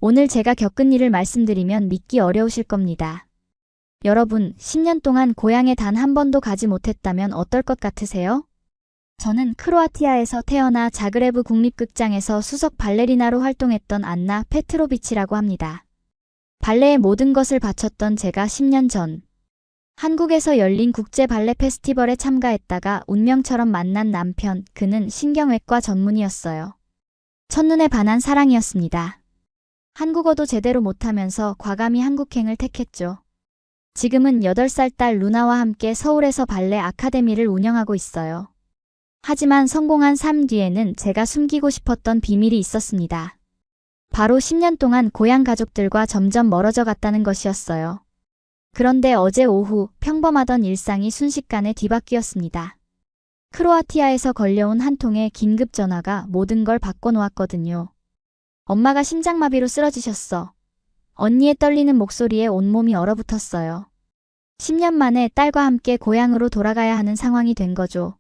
오늘 제가 겪은 일을 말씀드리면 믿기 어려우실 겁니다. 여러분, 10년 동안 고향에 단 한 번도 가지 못했다면 어떨 것 같으세요? 저는 크로아티아에서 태어나 자그레브 국립극장에서 수석 발레리나로 활동했던 안나 페트로비치라고 합니다. 발레의 모든 것을 바쳤던 제가 10년 전 한국에서 열린 국제 발레 페스티벌에 참가했다가 운명처럼 만난 남편, 그는 신경외과 전문의였어요. 첫눈에 반한 사랑이었습니다. 한국어도 제대로 못하면서 과감히 한국행을 택했죠. 지금은 8살 딸 루나와 함께 서울에서 발레 아카데미를 운영하고 있어요. 하지만 성공한 삶 뒤에는 제가 숨기고 싶었던 비밀이 있었습니다. 바로 10년 동안 고향 가족들과 점점 멀어져 갔다는 것이었어요. 그런데 어제 오후 평범하던 일상이 순식간에 뒤바뀌었습니다. 크로아티아에서 걸려온 한 통의 긴급 전화가 모든 걸 바꿔놓았거든요. 엄마가 심장마비로 쓰러지셨어. 언니의 떨리는 목소리에 온몸이 얼어붙었어요. 10년 만에 딸과 함께 고향으로 돌아가야 하는 상황이 된 거죠.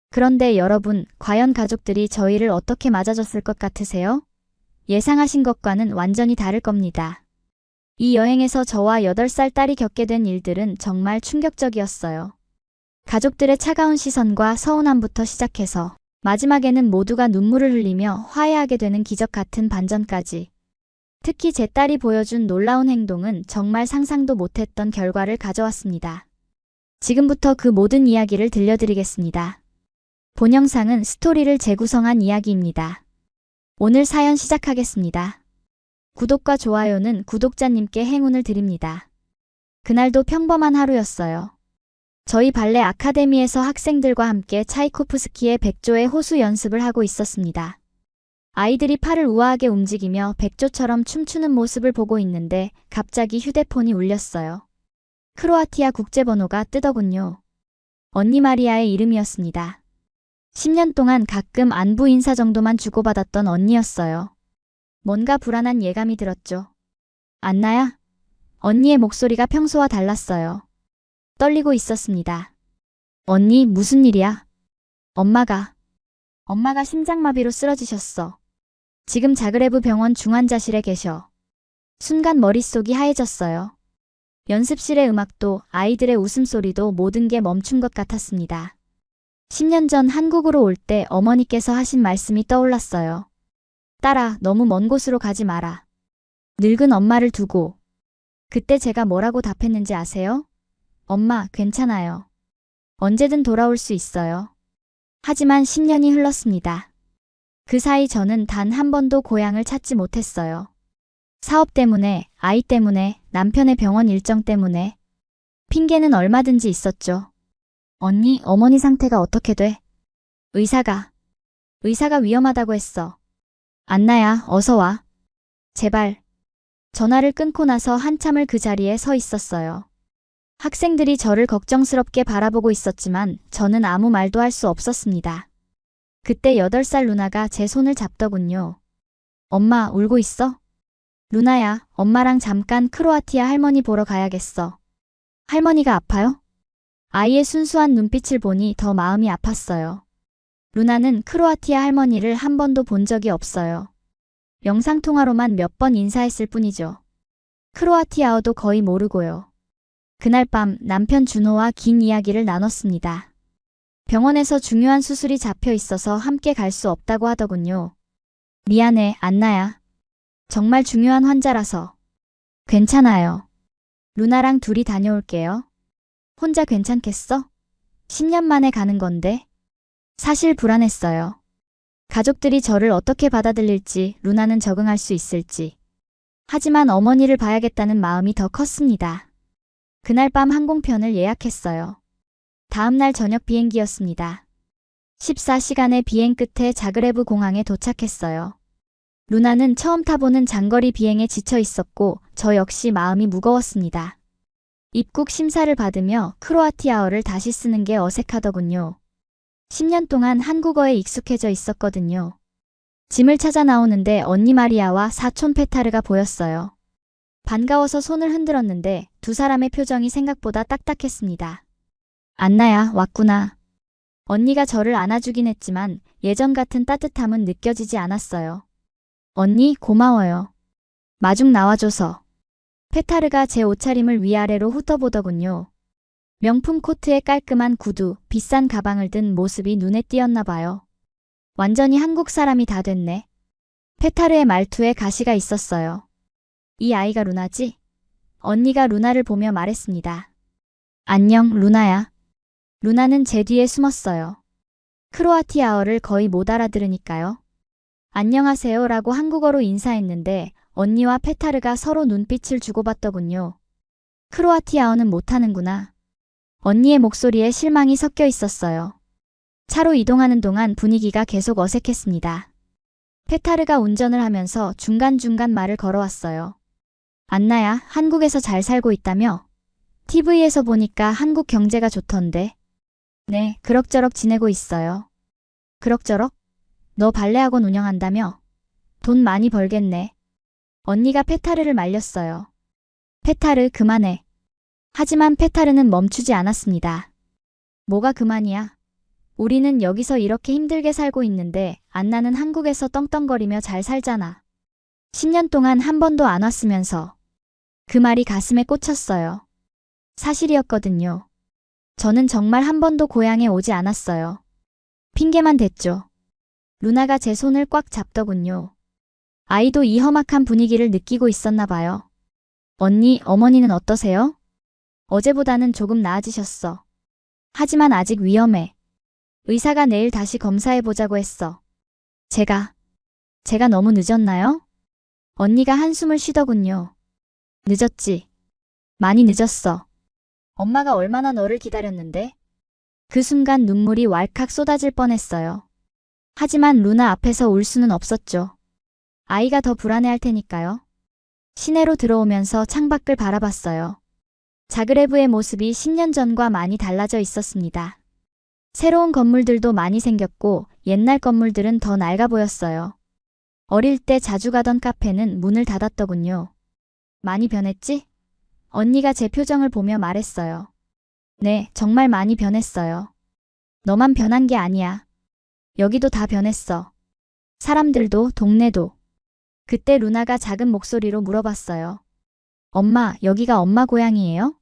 그런데 여러분, 과연 가족들이 저희를 어떻게 맞아줬을 것 같으세요? 예상하신 것과는 완전히 다를 겁니다. 이 여행에서 저와 8살 딸이 겪게 된 일들은 정말 충격적이었어요. 가족들의 차가운 시선과 서운함부터 시작해서 마지막에는 모두가 눈물을 흘리며 화해하게 되는 기적 같은 반전까지. 특히 제 딸이 보여준 놀라운 행동은 정말 상상도 못했던 결과를 가져왔습니다. 지금부터 그 모든 이야기를 들려드리겠습니다. 본 영상은 스토리를 재구성한 이야기입니다. 오늘 사연 시작하겠습니다. 구독과 좋아요는 구독자님께 행운을 드립니다. 그날도 평범한 하루였어요. 저희 발레 아카데미에서 학생들과 함께 차이코프스키의 백조의 호수 연습을 하고 있었습니다. 아이들이 팔을 우아하게 움직이며 백조처럼 춤추는 모습을 보고 있는데 갑자기 휴대폰이 울렸어요. 크로아티아 국제번호가 뜨더군요. 언니 마리아의 이름이었습니다. 10년 동안 가끔 안부 인사 정도만 주고받았던 언니였어요. 뭔가 불안한 예감이 들었죠. 안나야? 언니의 목소리가 평소와 달랐어요. 떨리고 있었습니다. 언니, 무슨 일이야? 엄마가 심장마비로 쓰러지셨어. 지금 자그레브 병원 중환자실에 계셔. 순간 머릿속이 하얘졌어요. 연습실의 음악도 아이들의 웃음소리도 모든 게 멈춘 것 같았습니다. 10년 전 한국으로 올 때 어머니께서 하신 말씀이 떠올랐어요. 딸아, 너무 먼 곳으로 가지 마라. 늙은 엄마를 두고. 그때 제가 뭐라고 답했는지 아세요? 엄마, 괜찮아요. 언제든 돌아올 수 있어요. 하지만 10년이 흘렀습니다. 그 사이 저는 단 한 번도 고향을 찾지 못했어요. 사업 때문에, 아이 때문에, 남편의 병원 일정 때문에. 핑계는 얼마든지 있었죠. 언니, 어머니 상태가 어떻게 돼? 의사가 위험하다고 했어. 안나야, 어서 와. 제발. 전화를 끊고 나서 한참을 그 자리에 서 있었어요. 학생들이 저를 걱정스럽게 바라보고 있었지만 저는 아무 말도 할 수 없었습니다. 그때 8살 루나가 제 손을 잡더군요. 엄마, 울고 있어? 루나야, 엄마랑 잠깐 크로아티아 할머니 보러 가야겠어. 할머니가 아파요? 아이의 순수한 눈빛을 보니 더 마음이 아팠어요. 루나는 크로아티아 할머니를 한 번도 본 적이 없어요. 영상통화로만 몇 번 인사했을 뿐이죠. 크로아티아어도 거의 모르고요. 그날 밤 남편 준호와 긴 이야기를 나눴습니다. 병원에서 중요한 수술이 잡혀 있어서 함께 갈 수 없다고 하더군요. 미안해, 안나야. 정말 중요한 환자라서. 괜찮아요. 루나랑 둘이 다녀올게요. 혼자 괜찮겠어? 10년 만에 가는 건데. 사실 불안했어요. 가족들이 저를 어떻게 받아들일지, 루나는 적응할 수 있을지. 하지만 어머니를 봐야겠다는 마음이 더 컸습니다. 그날 밤 항공편을 예약했어요. 다음날 저녁 비행기였습니다. 14시간의 비행 끝에 자그레브 공항에 도착했어요. 루나는 처음 타보는 장거리 비행에 지쳐 있었고 저 역시 마음이 무거웠습니다. 입국 심사를 받으며 크로아티아어를 다시 쓰는 게 어색하더군요. 10년 동안 한국어에 익숙해져 있었거든요. 짐을 찾아 나오는데 언니 마리아와 사촌 페타르가 보였어요. 반가워서 손을 흔들었는데 두 사람의 표정이 생각보다 딱딱했습니다. 안나야, 왔구나. 언니가 저를 안아주긴 했지만 예전 같은 따뜻함은 느껴지지 않았어요. 언니, 고마워요. 마중 나와줘서. 페타르가 제 옷차림을 위아래로 훑어보더군요. 명품 코트에 깔끔한 구두, 비싼 가방을 든 모습이 눈에 띄었나 봐요. 완전히 한국 사람이 다 됐네. 페타르의 말투에 가시가 있었어요. 이 아이가 루나지? 언니가 루나를 보며 말했습니다. 안녕, 루나야. 루나는 제 뒤에 숨었어요. 크로아티아어를 거의 못 알아들으니까요. 안녕하세요 라고 한국어로 인사했는데 언니와 페타르가 서로 눈빛을 주고받더군요. 크로아티아어는 못하는구나. 언니의 목소리에 실망이 섞여 있었어요. 차로 이동하는 동안 분위기가 계속 어색했습니다. 페타르가 운전을 하면서 중간중간 말을 걸어왔어요. 안나야, 한국에서 잘 살고 있다며? TV에서 보니까 한국 경제가 좋던데. 네, 그럭저럭 지내고 있어요. 그럭저럭? 너 발레학원 운영한다며? 돈 많이 벌겠네. 언니가 페타르를 말렸어요. 페타르, 그만해. 하지만 페타르는 멈추지 않았습니다. 뭐가 그만이야? 우리는 여기서 이렇게 힘들게 살고 있는데 안나는 한국에서 떵떵거리며 잘 살잖아. 10년 동안 한 번도 안 왔으면서. 그 말이 가슴에 꽂혔어요. 사실이었거든요. 저는 정말 한 번도 고향에 오지 않았어요. 핑계만 댔죠. 루나가 제 손을 꽉 잡더군요. 아이도 이 험악한 분위기를 느끼고 있었나 봐요. 언니, 어머니는 어떠세요? 어제보다는 조금 나아지셨어. 하지만 아직 위험해. 의사가 내일 다시 검사해보자고 했어. 제가 너무 늦었나요? 언니가 한숨을 쉬더군요. 늦었지. 많이 늦었어. 엄마가 얼마나 너를 기다렸는데? 그 순간 눈물이 왈칵 쏟아질 뻔했어요. 하지만 루나 앞에서 울 수는 없었죠. 아이가 더 불안해할 테니까요. 시내로 들어오면서 창밖을 바라봤어요. 자그레브의 모습이 10년 전과 많이 달라져 있었습니다. 새로운 건물들도 많이 생겼고 옛날 건물들은 더 낡아 보였어요. 어릴 때 자주 가던 카페는 문을 닫았더군요. 많이 변했지? 언니가 제 표정을 보며 말했어요. 네, 정말 많이 변했어요. 너만 변한 게 아니야. 여기도 다 변했어. 사람들도, 동네도. 그때 루나가 작은 목소리로 물어봤어요. 엄마, 여기가 엄마 고향이에요?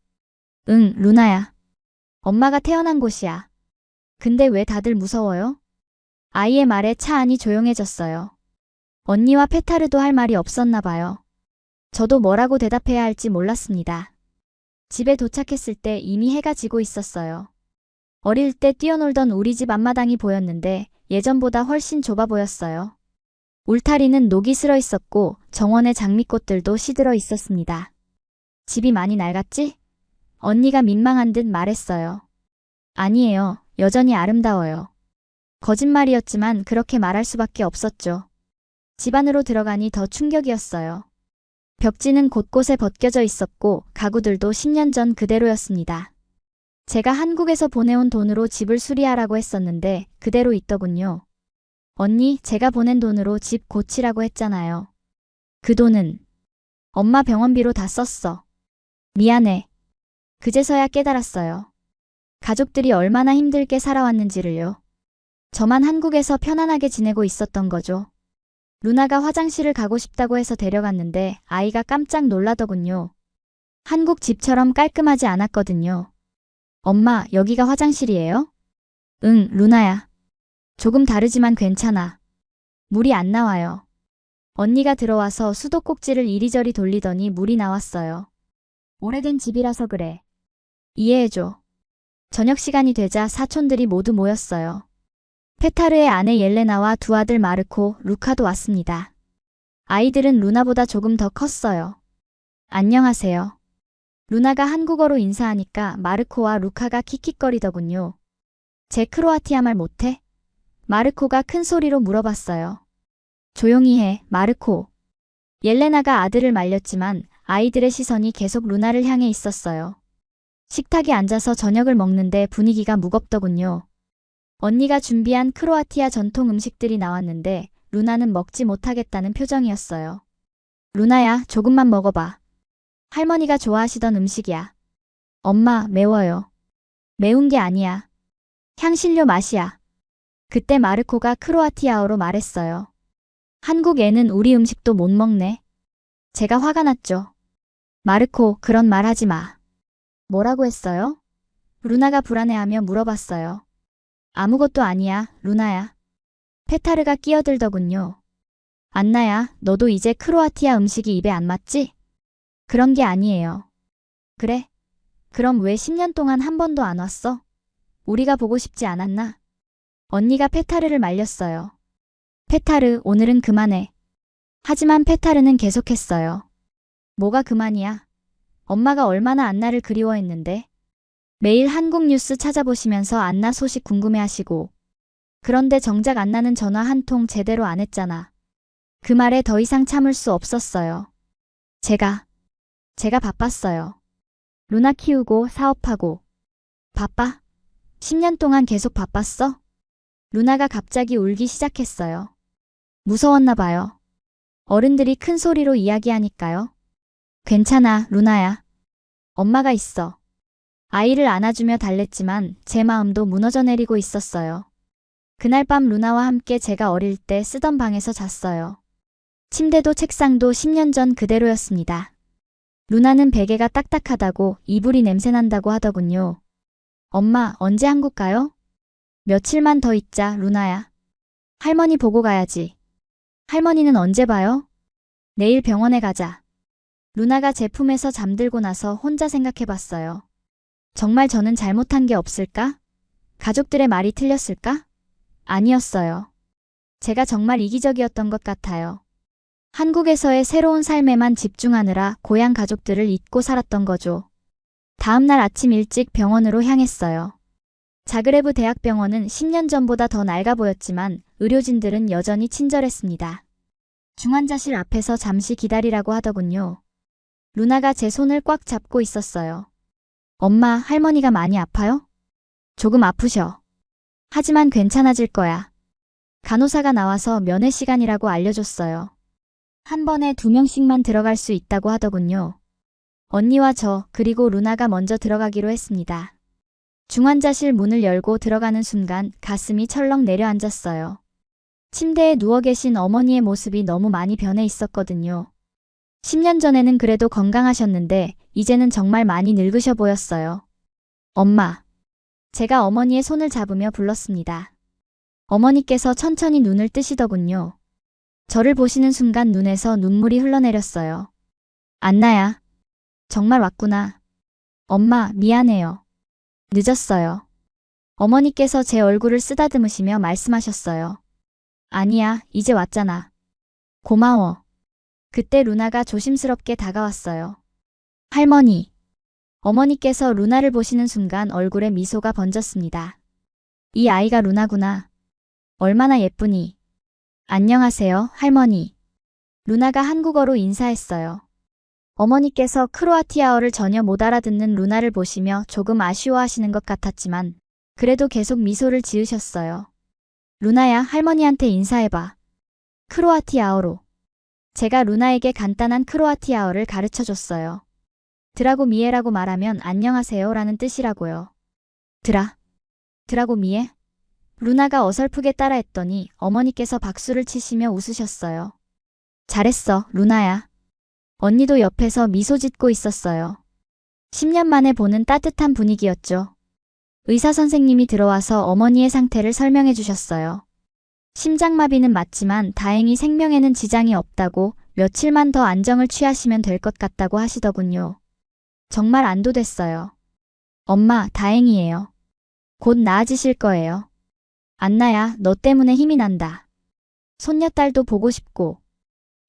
응, 루나야. 엄마가 태어난 곳이야. 근데 왜 다들 무서워요? 아이의 말에 차 안이 조용해졌어요. 언니와 페타르도 할 말이 없었나 봐요. 저도 뭐라고 대답해야 할지 몰랐습니다. 집에 도착했을 때 이미 해가 지고 있었어요. 어릴 때 뛰어놀던 우리 집 앞마당이 보였는데 예전보다 훨씬 좁아 보였어요. 울타리는 녹이 슬어 있었고 정원의 장미꽃들도 시들어 있었습니다. 집이 많이 낡았지? 언니가 민망한 듯 말했어요. 아니에요. 여전히 아름다워요. 거짓말이었지만 그렇게 말할 수밖에 없었죠. 집 안으로 들어가니 더 충격이었어요. 벽지는 곳곳에 벗겨져 있었고 가구들도 10년 전 그대로였습니다. 제가 한국에서 보내온 돈으로 집을 수리하라고 했었는데 그대로 있더군요. 언니, 제가 보낸 돈으로 집 고치라고 했잖아요. 그 돈은 엄마 병원비로 다 썼어. 미안해. 그제서야 깨달았어요. 가족들이 얼마나 힘들게 살아왔는지를요. 저만 한국에서 편안하게 지내고 있었던 거죠. 루나가 화장실을 가고 싶다고 해서 데려갔는데 아이가 깜짝 놀라더군요. 한국 집처럼 깔끔하지 않았거든요. 엄마, 여기가 화장실이에요? 응, 루나야. 조금 다르지만 괜찮아. 물이 안 나와요. 언니가 들어와서 수도꼭지를 이리저리 돌리더니 물이 나왔어요. 오래된 집이라서 그래. 이해해줘. 저녁 시간이 되자 사촌들이 모두 모였어요. 페타르의 아내 옐레나와 두 아들 마르코, 루카도 왔습니다. 아이들은 루나보다 조금 더 컸어요. 안녕하세요. 루나가 한국어로 인사하니까 마르코와 루카가 킥킥거리더군요. 제 크로아티아 말 못해? 마르코가 큰 소리로 물어봤어요. 조용히 해, 마르코. 옐레나가 아들을 말렸지만 아이들의 시선이 계속 루나를 향해 있었어요. 식탁에 앉아서 저녁을 먹는데 분위기가 무겁더군요. 언니가 준비한 크로아티아 전통 음식들이 나왔는데 루나는 먹지 못하겠다는 표정이었어요. 루나야, 조금만 먹어봐. 할머니가 좋아하시던 음식이야. 엄마, 매워요. 매운 게 아니야. 향신료 맛이야. 그때 마르코가 크로아티아어로 말했어요. 한국 애는 우리 음식도 못 먹네. 제가 화가 났죠. 마르코, 그런 말 하지 마. 뭐라고 했어요? 루나가 불안해하며 물어봤어요. 아무것도 아니야, 루나야. 페타르가 끼어들더군요. 안나야, 너도 이제 크로아티아 음식이 입에 안 맞지? 그런 게 아니에요. 그래? 그럼 왜 10년 동안 한 번도 안 왔어? 우리가 보고 싶지 않았나? 언니가 페타르를 말렸어요. 페타르, 오늘은 그만해. 하지만 페타르는 계속했어요. 뭐가 그만이야? 엄마가 얼마나 안나를 그리워했는데. 매일 한국 뉴스 찾아보시면서 안나 소식 궁금해하시고. 그런데 정작 안나는 전화 한 통 제대로 안 했잖아. 그 말에 더 이상 참을 수 없었어요. 제가 바빴어요. 루나 키우고 사업하고. 바빠? 10년 동안 계속 바빴어? 루나가 갑자기 울기 시작했어요. 무서웠나 봐요. 어른들이 큰 소리로 이야기하니까요. 괜찮아, 루나야. 엄마가 있어. 아이를 안아주며 달랬지만 제 마음도 무너져 내리고 있었어요. 그날 밤 루나와 함께 제가 어릴 때 쓰던 방에서 잤어요. 침대도 책상도 10년 전 그대로였습니다. 루나는 베개가 딱딱하다고 이불이 냄새난다고 하더군요. 엄마, 언제 한국 가요? 며칠만 더 있자, 루나야. 할머니 보고 가야지. 할머니는 언제 봐요? 내일 병원에 가자. 루나가 제 품에서 잠들고 나서 혼자 생각해봤어요. 정말 저는 잘못한 게 없을까? 가족들의 말이 틀렸을까? 아니었어요. 제가 정말 이기적이었던 것 같아요. 한국에서의 새로운 삶에만 집중하느라 고향 가족들을 잊고 살았던 거죠. 다음 날 아침 일찍 병원으로 향했어요. 자그레브 대학병원은 10년 전보다 더 낡아 보였지만 의료진들은 여전히 친절했습니다. 중환자실 앞에서 잠시 기다리라고 하더군요. 루나가 제 손을 꽉 잡고 있었어요. 엄마, 할머니가 많이 아파요? 조금 아프셔. 하지만 괜찮아질 거야. 간호사가 나와서 면회 시간이라고 알려줬어요. 한 번에 2명씩만 들어갈 수 있다고 하더군요. 언니와 저, 그리고 루나가 먼저 들어가기로 했습니다. 중환자실 문을 열고 들어가는 순간 가슴이 철렁 내려앉았어요. 침대에 누워 계신 어머니의 모습이 너무 많이 변해 있었거든요. 10년 전에는 그래도 건강하셨는데 이제는 정말 많이 늙으셔 보였어요. 엄마. 제가 어머니의 손을 잡으며 불렀습니다. 어머니께서 천천히 눈을 뜨시더군요. 저를 보시는 순간 눈에서 눈물이 흘러내렸어요. 안나야. 정말 왔구나. 엄마, 미안해요. 늦었어요. 어머니께서 제 얼굴을 쓰다듬으시며 말씀하셨어요. 아니야, 이제 왔잖아. 고마워. 그때 루나가 조심스럽게 다가왔어요. 할머니. 어머니께서 루나를 보시는 순간 얼굴에 미소가 번졌습니다. 이 아이가 루나구나. 얼마나 예쁘니. 안녕하세요, 할머니. 루나가 한국어로 인사했어요. 어머니께서 크로아티아어를 전혀 못 알아듣는 루나를 보시며 조금 아쉬워하시는 것 같았지만 그래도 계속 미소를 지으셨어요. 루나야, 할머니한테 인사해봐. 크로아티아어로. 제가 루나에게 간단한 크로아티아어를 가르쳐줬어요. 드라고 미에라고 말하면 안녕하세요 라는 뜻이라고요. 드라고 미에? 루나가 어설프게 따라했더니 어머니께서 박수를 치시며 웃으셨어요. 잘했어, 루나야. 언니도 옆에서 미소 짓고 있었어요. 10년 만에 보는 따뜻한 분위기였죠. 의사 선생님이 들어와서 어머니의 상태를 설명해 주셨어요. 심장마비는 맞지만 다행히 생명에는 지장이 없다고 며칠만 더 안정을 취하시면 될 것 같다고 하시더군요. 정말 안도됐어요. 엄마, 다행이에요. 곧 나아지실 거예요. 안나야, 너 때문에 힘이 난다. 손녀딸도 보고 싶고.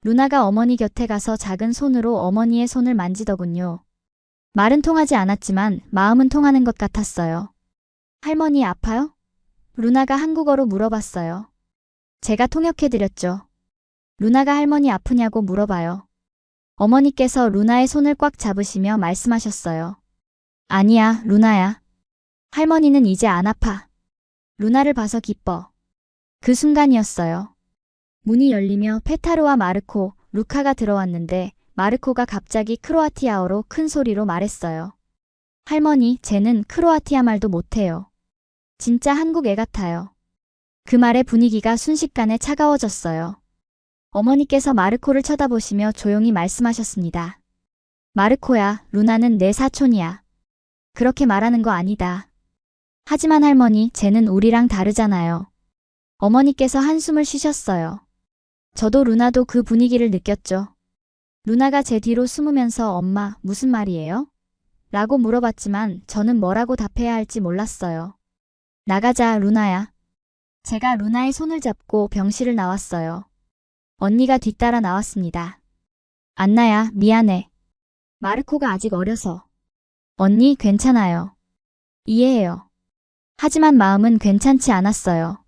루나가 어머니 곁에 가서 작은 손으로 어머니의 손을 만지더군요. 말은 통하지 않았지만 마음은 통하는 것 같았어요. 할머니 아파요? 루나가 한국어로 물어봤어요. 제가 통역해드렸죠. 루나가 할머니 아프냐고 물어봐요. 어머니께서 루나의 손을 꽉 잡으시며 말씀하셨어요. 아니야, 루나야. 할머니는 이제 안 아파. 루나를 봐서 기뻐. 그 순간이었어요. 문이 열리며 페타르와 마르코, 루카가 들어왔는데 마르코가 갑자기 크로아티아어로 큰 소리로 말했어요. 할머니, 쟤는 크로아티아 말도 못해요. 진짜 한국 애 같아요. 그 말에 분위기가 순식간에 차가워졌어요. 어머니께서 마르코를 쳐다보시며 조용히 말씀하셨습니다. 마르코야, 루나는 내 사촌이야. 그렇게 말하는 거 아니다. 하지만 할머니, 쟤는 우리랑 다르잖아요. 어머니께서 한숨을 쉬셨어요. 저도 루나도 그 분위기를 느꼈죠. 루나가 제 뒤로 숨으면서 엄마, 무슨 말이에요? 라고 물어봤지만 저는 뭐라고 답해야 할지 몰랐어요. 나가자, 루나야. 제가 루나의 손을 잡고 병실을 나왔어요. 언니가 뒤따라 나왔습니다. 안나야, 미안해. 마르코가 아직 어려서. 언니, 괜찮아요. 이해해요. 하지만 마음은 괜찮지 않았어요.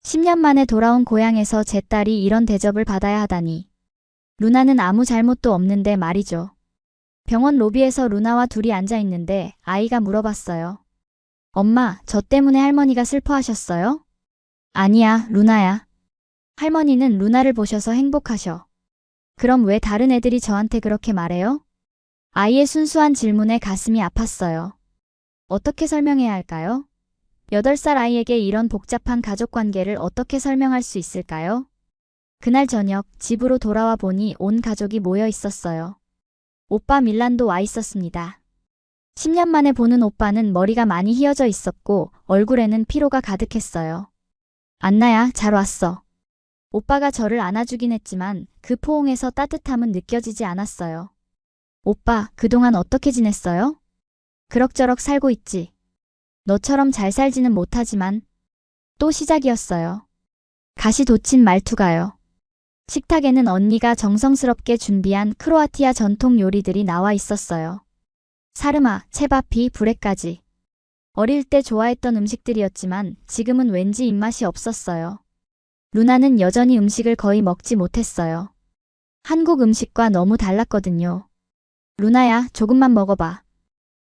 10년 만에 돌아온 고향에서 제 딸이 이런 대접을 받아야 하다니. 루나는 아무 잘못도 없는데 말이죠. 병원 로비에서 루나와 둘이 앉아 있는데 아이가 물어봤어요. 엄마, 저 때문에 할머니가 슬퍼하셨어요? 아니야, 루나야. 할머니는 루나를 보셔서 행복하셔. 그럼 왜 다른 애들이 저한테 그렇게 말해요? 아이의 순수한 질문에 가슴이 아팠어요. 어떻게 설명해야 할까요? 8살 아이에게 이런 복잡한 가족 관계를 어떻게 설명할 수 있을까요? 그날 저녁 집으로 돌아와 보니 온 가족이 모여 있었어요. 오빠 밀란도 와 있었습니다. 10년 만에 보는 오빠는 머리가 많이 휘어져 있었고 얼굴에는 피로가 가득했어요. 안나야, 잘 왔어. 오빠가 저를 안아주긴 했지만 그 포옹에서 따뜻함은 느껴지지 않았어요. 오빠, 그동안 어떻게 지냈어요? 그럭저럭 살고 있지. 너처럼 잘 살지는 못하지만. 또 시작이었어요. 가시 돋친 말투가요. 식탁에는 언니가 정성스럽게 준비한 크로아티아 전통 요리들이 나와 있었어요. 사르마, 채바피, 브레까지. 어릴 때 좋아했던 음식들이었지만 지금은 왠지 입맛이 없었어요. 루나는 여전히 음식을 거의 먹지 못했어요. 한국 음식과 너무 달랐거든요. 루나야, 조금만 먹어봐.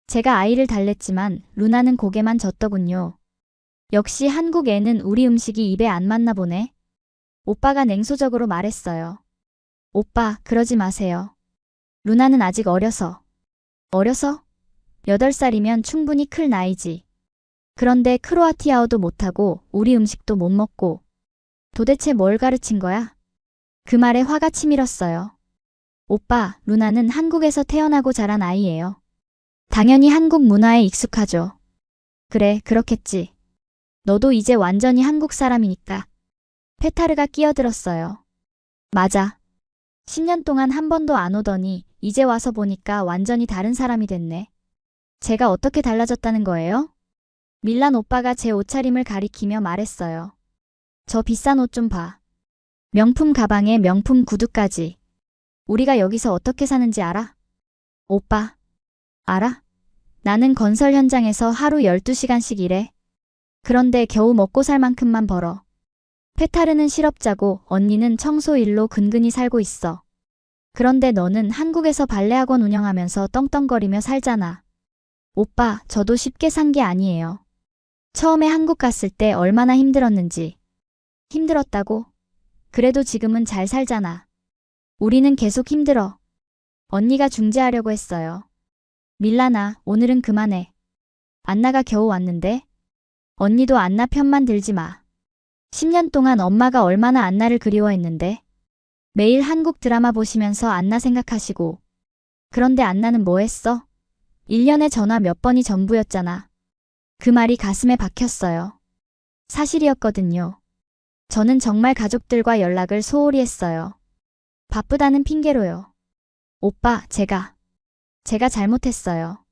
제가 아이를 달랬지만 루나는 고개만 젓더군요. 역시 한국 애는 우리 음식이 입에 안 맞나 보네. 오빠가 냉소적으로 말했어요. 오빠, 그러지 마세요. 루나는 아직 어려서. 어려서? 8살이면 충분히 클 나이지. 그런데 크로아티아어도 못하고 우리 음식도 못 먹고. 도대체 뭘 가르친 거야? 그 말에 화가 치밀었어요. 오빠, 루나는 한국에서 태어나고 자란 아이예요. 당연히 한국 문화에 익숙하죠. 그래, 그렇겠지. 너도 이제 완전히 한국 사람이니까. 페타르가 끼어들었어요. 맞아. 10년 동안 한 번도 안 오더니 이제 와서 보니까 완전히 다른 사람이 됐네. 제가 어떻게 달라졌다는 거예요? 밀란 오빠가 제 옷차림을 가리키며 말했어요. 저 비싼 옷 좀 봐. 명품 가방에 명품 구두까지. 우리가 여기서 어떻게 사는지 알아? 오빠. 알아? 나는 건설 현장에서 하루 12시간씩 일해. 그런데 겨우 먹고 살 만큼만 벌어. 페타르는 실업자고 언니는 청소일로 근근히 살고 있어. 그런데 너는 한국에서 발레학원 운영하면서 떵떵거리며 살잖아. 오빠, 저도 쉽게 산 게 아니에요. 처음에 한국 갔을 때 얼마나 힘들었는지. 힘들었다고? 그래도 지금은 잘 살잖아. 우리는 계속 힘들어. 언니가 중재하려고 했어요. 밀라나, 오늘은 그만해. 안나가 겨우 왔는데? 언니도 안나 편만 들지 마. 10년 동안 엄마가 얼마나 안나를 그리워했는데? 매일 한국 드라마 보시면서 안나 생각하시고. 그런데 안나는 뭐 했어? 1년에 전화 몇 번이 전부였잖아. 그 말이 가슴에 박혔어요. 사실이었거든요. 저는 정말 가족들과 연락을 소홀히 했어요. 바쁘다는 핑계로요. 오빠, 제가 잘못했어요.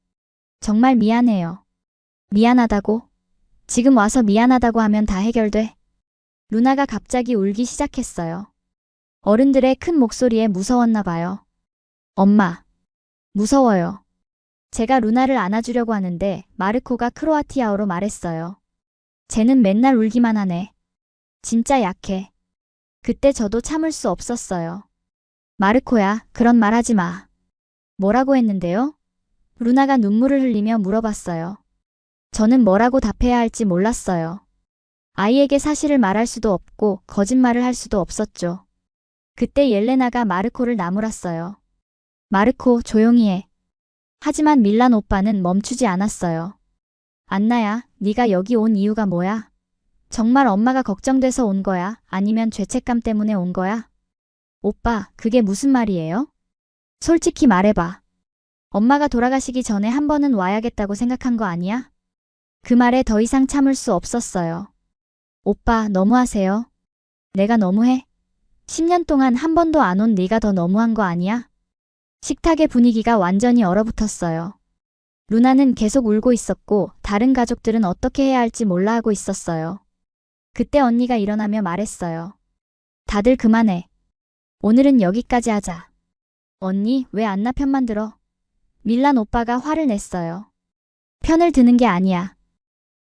정말 미안해요. 미안하다고? 지금 와서 미안하다고 하면 다 해결돼? 루나가 갑자기 울기 시작했어요. 어른들의 큰 목소리에 무서웠나 봐요. 엄마. 무서워요. 제가 루나를 안아주려고 하는데 마르코가 크로아티아어로 말했어요. 쟤는 맨날 울기만 하네. 진짜 약해. 그때 저도 참을 수 없었어요. 마르코야, 그런 말 하지 마. 뭐라고 했는데요? 루나가 눈물을 흘리며 물어봤어요. 저는 뭐라고 답해야 할지 몰랐어요. 아이에게 사실을 말할 수도 없고 거짓말을 할 수도 없었죠. 그때 옐레나가 마르코를 나무랐어요. 마르코, 조용히 해. 하지만 밀란 오빠는 멈추지 않았어요. 안나야, 네가 여기 온 이유가 뭐야? 정말 엄마가 걱정돼서 온 거야? 아니면 죄책감 때문에 온 거야? 오빠, 그게 무슨 말이에요? 솔직히 말해봐. 엄마가 돌아가시기 전에 한 번은 와야겠다고 생각한 거 아니야? 그 말에 더 이상 참을 수 없었어요. 오빠, 너무하세요. 내가 너무해? 10년 동안 한 번도 안 온 네가 더 너무한 거 아니야? 식탁의 분위기가 완전히 얼어붙었어요. 루나는 계속 울고 있었고 다른 가족들은 어떻게 해야 할지 몰라 하고 있었어요. 그때 언니가 일어나며 말했어요. 다들 그만해. 오늘은 여기까지 하자. 언니, 왜 안나 편만 들어? 밀란 오빠가 화를 냈어요. 편을 드는 게 아니야.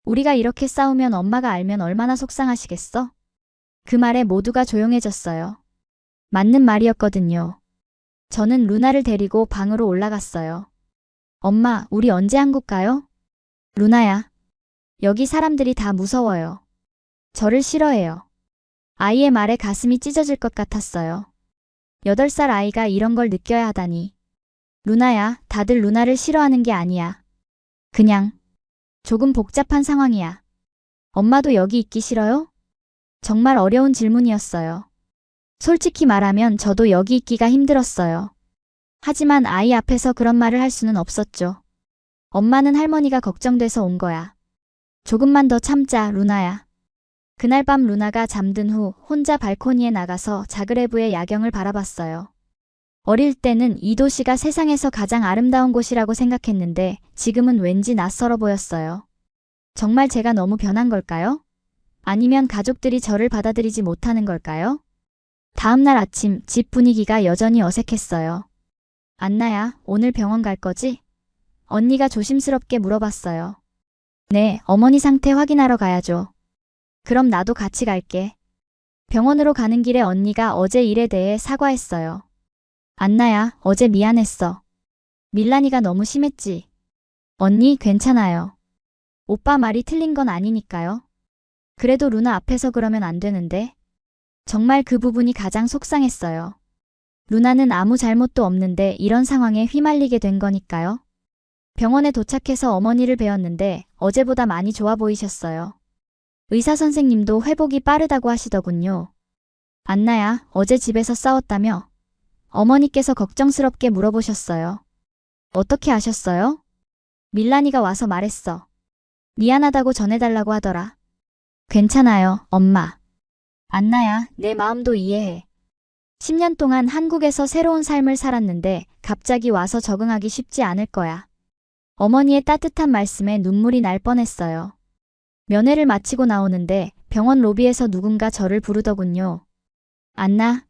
우리가 이렇게 싸우면 엄마가 알면 얼마나 속상하시겠어? 그 말에 모두가 조용해졌어요. 맞는 말이었거든요. 저는 루나를 데리고 방으로 올라갔어요. 엄마, 우리 언제 한국 가요? 루나야. 여기 사람들이 다 무서워요. 저를 싫어해요. 아이의 말에 가슴이 찢어질 것 같았어요. 8살 아이가 이런 걸 느껴야 하다니. 루나야, 다들 루나를 싫어하는 게 아니야. 그냥 조금 복잡한 상황이야. 엄마도 여기 있기 싫어요? 정말 어려운 질문이었어요. 솔직히 말하면 저도 여기 있기가 힘들었어요. 하지만 아이 앞에서 그런 말을 할 수는 없었죠. 엄마는 할머니가 걱정돼서 온 거야. 조금만 더 참자, 루나야. 그날 밤 루나가 잠든 후 혼자 발코니에 나가서 자그레브의 야경을 바라봤어요. 어릴 때는 이 도시가 세상에서 가장 아름다운 곳이라고 생각했는데 지금은 왠지 낯설어 보였어요. 정말 제가 너무 변한 걸까요? 아니면 가족들이 저를 받아들이지 못하는 걸까요? 다음 날 아침 집 분위기가 여전히 어색했어요. 안나야, 오늘 병원 갈 거지? 언니가 조심스럽게 물어봤어요. 네, 어머니 상태 확인하러 가야죠. 그럼 나도 같이 갈게. 병원으로 가는 길에 언니가 어제 일에 대해 사과했어요. 안나야, 어제 미안했어. 밀란이가 너무 심했지. 언니, 괜찮아요. 오빠 말이 틀린 건 아니니까요. 그래도 루나 앞에서 그러면 안 되는데. 정말 그 부분이 가장 속상했어요. 루나는 아무 잘못도 없는데 이런 상황에 휘말리게 된 거니까요. 병원에 도착해서 어머니를 뵈었는데 어제보다 많이 좋아 보이셨어요. 의사 선생님도 회복이 빠르다고 하시더군요. 안나야, 어제 집에서 싸웠다며? 어머니께서 걱정스럽게 물어보셨어요. 어떻게 아셨어요? 밀란이가 와서 말했어. 미안하다고 전해달라고 하더라. 괜찮아요, 엄마. 안나야, 내 마음도 이해해. 10년 동안 한국에서 새로운 삶을 살았는데 갑자기 와서 적응하기 쉽지 않을 거야. 어머니의 따뜻한 말씀에 눈물이 날 뻔했어요. 면회를 마치고 나오는데 병원 로비에서 누군가 저를 부르더군요. 안나?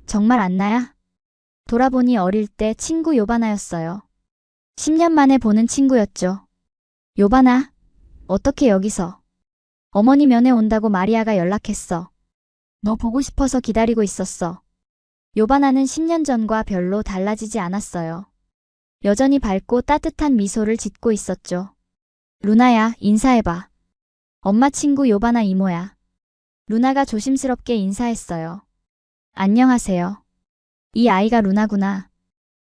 정말 안나야? 돌아보니 어릴 때 친구 요바나였어요. 10년 만에 보는 친구였죠. 요바나? 어떻게 여기서? 어머니 면회 온다고 마리아가 연락했어. 너 보고 싶어서 기다리고 있었어. 요바나는 10년 전과 별로 달라지지 않았어요. 여전히 밝고 따뜻한 미소를 짓고 있었죠. 루나야, 인사해봐. 엄마 친구 요바나 이모야. 루나가 조심스럽게 인사했어요. 안녕하세요. 이 아이가 루나구나.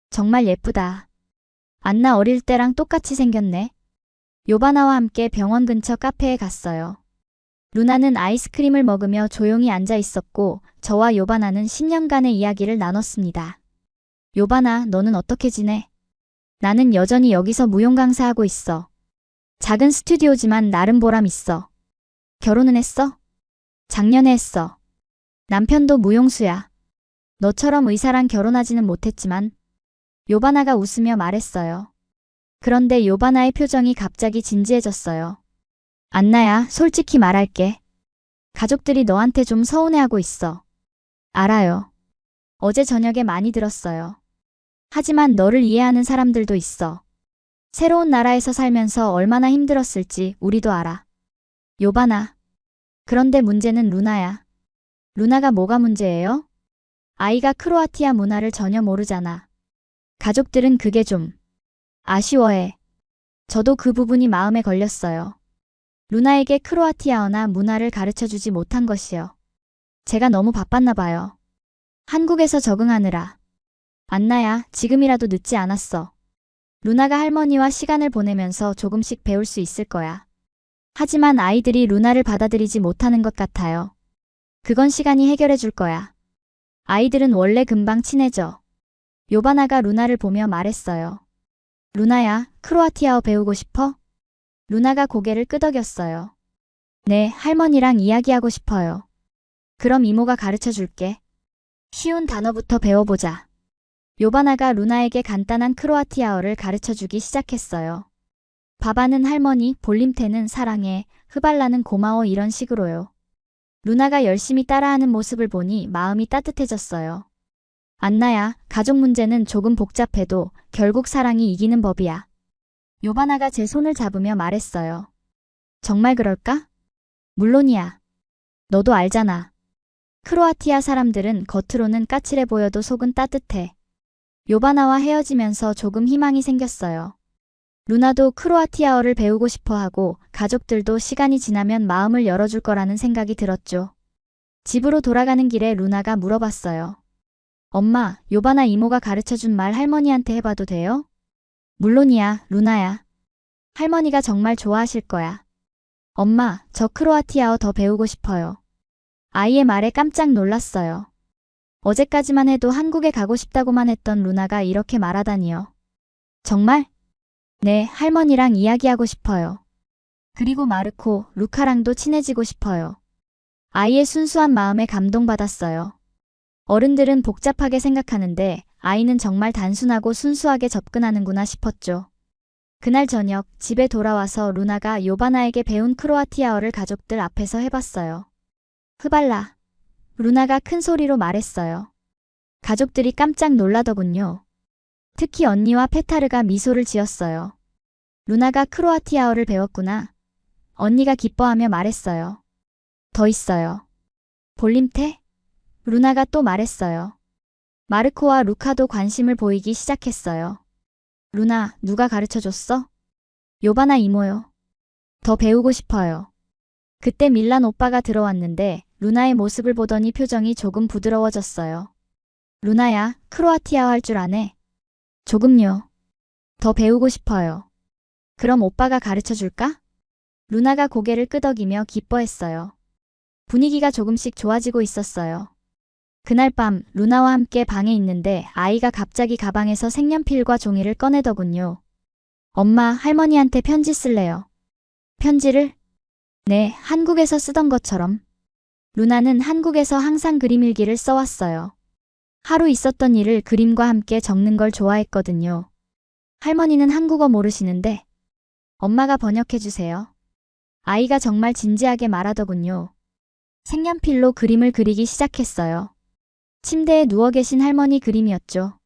정말 예쁘다. 안나 어릴 때랑 똑같이 생겼네. 요바나와 함께 병원 근처 카페에 갔어요. 루나는 아이스크림을 먹으며 조용히 앉아 있었고 저와 요바나는 10년간의 이야기를 나눴습니다. 요바나, 너는 어떻게 지내? 나는 여전히 여기서 무용 강사하고 있어. 작은 스튜디오지만 나름 보람 있어. 결혼은 했어? 작년에 했어. 남편도 무용수야. 너처럼 의사랑 결혼하지는 못했지만. 요바나가 웃으며 말했어요. 그런데 요바나의 표정이 갑자기 진지해졌어요. 안나야, 솔직히 말할게. 가족들이 너한테 좀 서운해하고 있어. 알아요. 어제 저녁에 많이 들었어요. 하지만 너를 이해하는 사람들도 있어. 새로운 나라에서 살면서 얼마나 힘들었을지 우리도 알아. 요바나. 그런데 문제는 루나야. 루나가 뭐가 문제예요? 아이가 크로아티아 문화를 전혀 모르잖아. 가족들은 그게 좀 아쉬워해. 저도 그 부분이 마음에 걸렸어요. 루나에게 크로아티아어나 문화를 가르쳐주지 못한 것이요. 제가 너무 바빴나 봐요. 한국에서 적응하느라. 안나야, 지금이라도 늦지 않았어. 루나가 할머니와 시간을 보내면서 조금씩 배울 수 있을 거야. 하지만 아이들이 루나를 받아들이지 못하는 것 같아요. 그건 시간이 해결해 줄 거야. 아이들은 원래 금방 친해져. 요바나가 루나를 보며 말했어요. 루나야, 크로아티아어 배우고 싶어? 루나가 고개를 끄덕였어요. 네, 할머니랑 이야기하고 싶어요. 그럼 이모가 가르쳐 줄게. 쉬운 단어부터 배워보자. 요바나가 루나에게 간단한 크로아티아어를 가르쳐 주기 시작했어요. 바바는 할머니, 볼림테는 사랑해, 흐발라는 고마워 이런 식으로요. 루나가 열심히 따라하는 모습을 보니 마음이 따뜻해졌어요. 안나야, 가족 문제는 조금 복잡해도 결국 사랑이 이기는 법이야. 요바나가 제 손을 잡으며 말했어요. 정말 그럴까? 물론이야. 너도 알잖아. 크로아티아 사람들은 겉으로는 까칠해 보여도 속은 따뜻해. 요바나와 헤어지면서 조금 희망이 생겼어요. 루나도 크로아티아어를 배우고 싶어 하고 가족들도 시간이 지나면 마음을 열어줄 거라는 생각이 들었죠. 집으로 돌아가는 길에 루나가 물어봤어요. 엄마, 요바나 이모가 가르쳐준 말 할머니한테 해봐도 돼요? 물론이야, 루나야. 할머니가 정말 좋아하실 거야. 엄마, 저 크로아티아어 더 배우고 싶어요. 아이의 말에 깜짝 놀랐어요. 어제까지만 해도 한국에 가고 싶다고만 했던 루나가 이렇게 말하다니요. 정말? 네, 할머니랑 이야기하고 싶어요. 그리고 마르코, 루카랑도 친해지고 싶어요. 아이의 순수한 마음에 감동받았어요. 어른들은 복잡하게 생각하는데 아이는 정말 단순하고 순수하게 접근하는구나 싶었죠. 그날 저녁 집에 돌아와서 루나가 요바나에게 배운 크로아티아어를 가족들 앞에서 해봤어요. 흐발라. 루나가 큰 소리로 말했어요. 가족들이 깜짝 놀라더군요. 특히 언니와 페타르가 미소를 지었어요. 루나가 크로아티아어를 배웠구나. 언니가 기뻐하며 말했어요. 더 있어요. 볼림테? 루나가 또 말했어요. 마르코와 루카도 관심을 보이기 시작했어요. 루나, 누가 가르쳐줬어? 요바나 이모요. 더 배우고 싶어요. 그때 밀란 오빠가 들어왔는데 루나의 모습을 보더니 표정이 조금 부드러워졌어요. 루나야, 크로아티아어 할 줄 아네? 조금요. 더 배우고 싶어요. 그럼 오빠가 가르쳐 줄까? 루나가 고개를 끄덕이며 기뻐했어요. 분위기가 조금씩 좋아지고 있었어요. 그날 밤 루나와 함께 방에 있는데 아이가 갑자기 가방에서 색연필과 종이를 꺼내더군요. 엄마, 할머니한테 편지 쓸래요. 편지를? 네, 한국에서 쓰던 것처럼. 루나는 한국에서 항상 그림 일기를 써왔어요. 하루 있었던 일을 그림과 함께 적는 걸 좋아했거든요. 할머니는 한국어 모르시는데 엄마가 번역해주세요. 아이가 정말 진지하게 말하더군요. 색연필로 그림을 그리기 시작했어요. 침대에 누워 계신 할머니 그림이었죠.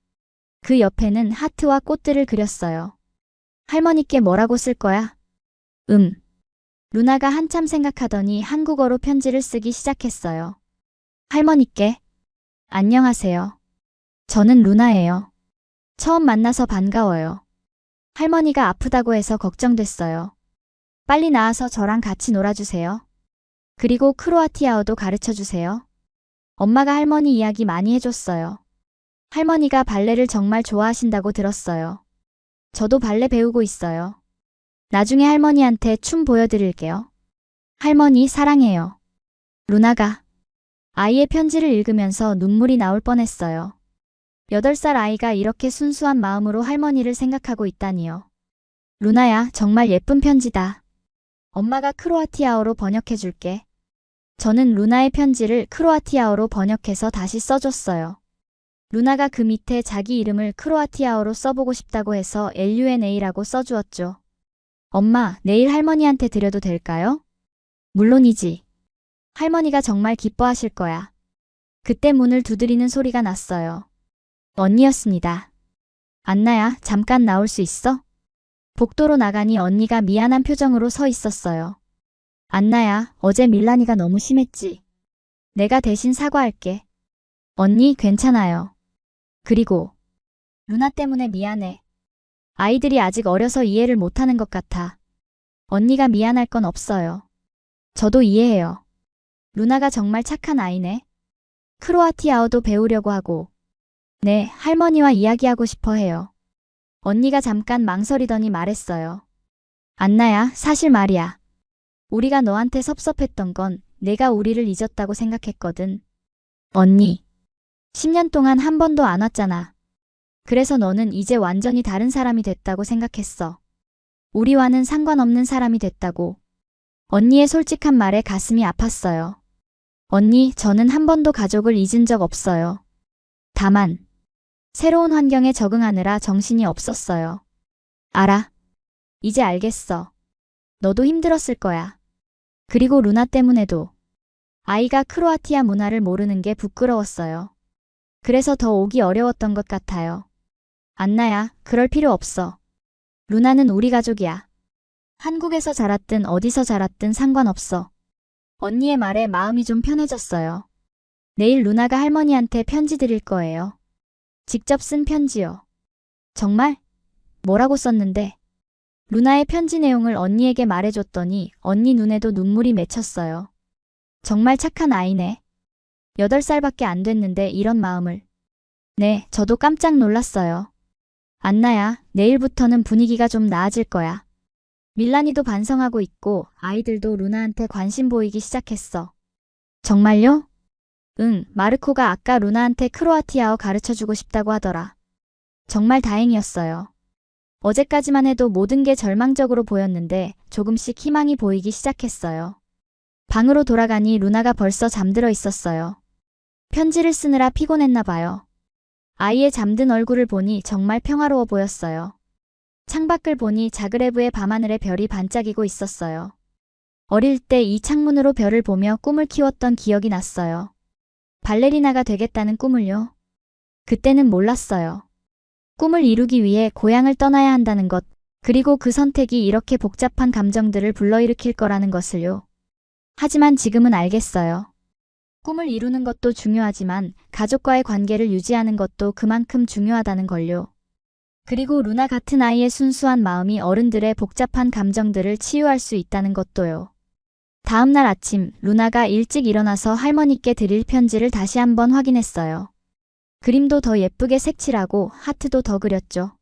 그 옆에는 하트와 꽃들을 그렸어요. 할머니께 뭐라고 쓸 거야? 루나가 한참 생각하더니 한국어로 편지를 쓰기 시작했어요. 할머니께. 안녕하세요. 저는 루나예요. 처음 만나서 반가워요. 할머니가 아프다고 해서 걱정됐어요. 빨리 나와서 저랑 같이 놀아주세요. 그리고 크로아티아어도 가르쳐주세요. 엄마가 할머니 이야기 많이 해줬어요. 할머니가 발레를 정말 좋아하신다고 들었어요. 저도 발레 배우고 있어요. 나중에 할머니한테 춤 보여드릴게요. 할머니 사랑해요. 루나가 아이의 편지를 읽으면서 눈물이 나올 뻔했어요. 8살 아이가 이렇게 순수한 마음으로 할머니를 생각하고 있다니요. 루나야, 정말 예쁜 편지다. 엄마가 크로아티아어로 번역해줄게. 저는 루나의 편지를 크로아티아어로 번역해서 다시 써줬어요. 루나가 그 밑에 자기 이름을 크로아티아어로 써보고 싶다고 해서 LUNA라고 써주었죠. 엄마, 내일 할머니한테 드려도 될까요? 물론이지. 할머니가 정말 기뻐하실 거야. 그때 문을 두드리는 소리가 났어요. 언니였습니다. 안나야, 잠깐 나올 수 있어? 복도로 나가니 언니가 미안한 표정으로 서 있었어요. 안나야, 어제 밀란이가 너무 심했지. 내가 대신 사과할게. 언니, 괜찮아요. 그리고 루나 때문에 미안해. 아이들이 아직 어려서 이해를 못하는 것 같아. 언니가 미안할 건 없어요. 저도 이해해요. 루나가 정말 착한 아이네. 크로아티아어도 배우려고 하고. 네, 할머니와 이야기하고 싶어 해요. 언니가 잠깐 망설이더니 말했어요. 안나야, 사실 말이야. 우리가 너한테 섭섭했던 건 내가 우리를 잊었다고 생각했거든. 언니. 10년 동안 한 번도 안 왔잖아. 그래서 너는 이제 완전히 다른 사람이 됐다고 생각했어. 우리와는 상관없는 사람이 됐다고. 언니의 솔직한 말에 가슴이 아팠어요. 언니, 저는 한 번도 가족을 잊은 적 없어요. 다만, 새로운 환경에 적응하느라 정신이 없었어요. 알아. 이제 알겠어. 너도 힘들었을 거야. 그리고 루나 때문에도. 아이가 크로아티아 문화를 모르는 게 부끄러웠어요. 그래서 더 오기 어려웠던 것 같아요. 안나야, 그럴 필요 없어. 루나는 우리 가족이야. 한국에서 자랐든 어디서 자랐든 상관없어. 언니의 말에 마음이 좀 편해졌어요. 내일 루나가 할머니한테 편지 드릴 거예요. 직접 쓴 편지요. 정말? 뭐라고 썼는데? 루나의 편지 내용을 언니에게 말해줬더니 언니 눈에도 눈물이 맺혔어요. 정말 착한 아이네. 8살밖에 안 됐는데 이런 마음을. 네, 저도 깜짝 놀랐어요. 안나야, 내일부터는 분위기가 좀 나아질 거야. 밀란이도 반성하고 있고 아이들도 루나한테 관심 보이기 시작했어. 정말요? 응, 마르코가 아까 루나한테 크로아티아어 가르쳐주고 싶다고 하더라. 정말 다행이었어요. 어제까지만 해도 모든 게 절망적으로 보였는데 조금씩 희망이 보이기 시작했어요. 방으로 돌아가니 루나가 벌써 잠들어 있었어요. 편지를 쓰느라 피곤했나 봐요. 아이의 잠든 얼굴을 보니 정말 평화로워 보였어요. 창밖을 보니 자그레브의 밤하늘에 별이 반짝이고 있었어요. 어릴 때 이 창문으로 별을 보며 꿈을 키웠던 기억이 났어요. 발레리나가 되겠다는 꿈을요. 그때는 몰랐어요. 꿈을 이루기 위해 고향을 떠나야 한다는 것, 그리고 그 선택이 이렇게 복잡한 감정들을 불러일으킬 거라는 것을요. 하지만 지금은 알겠어요. 꿈을 이루는 것도 중요하지만 가족과의 관계를 유지하는 것도 그만큼 중요하다는 걸요. 그리고 루나 같은 아이의 순수한 마음이 어른들의 복잡한 감정들을 치유할 수 있다는 것도요. 다음 날 아침, 루나가 일찍 일어나서 할머니께 드릴 편지를 다시 한번 확인했어요. 그림도 더 예쁘게 색칠하고 하트도 더 그렸죠.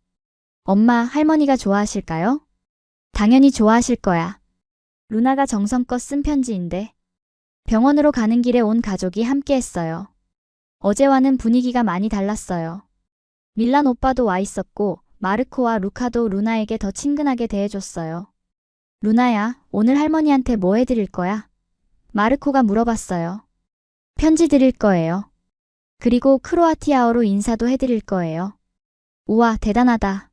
엄마, 할머니가 좋아하실까요? 당연히 좋아하실 거야. 루나가 정성껏 쓴 편지인데. 병원으로 가는 길에 온 가족이 함께 했어요. 어제와는 분위기가 많이 달랐어요. 밀란 오빠도 와 있었고 마르코와 루카도 루나에게 더 친근하게 대해줬어요. 루나야, 오늘 할머니한테 뭐 해드릴 거야? 마르코가 물어봤어요. 편지 드릴 거예요. 그리고 크로아티아어로 인사도 해드릴 거예요. 우와, 대단하다.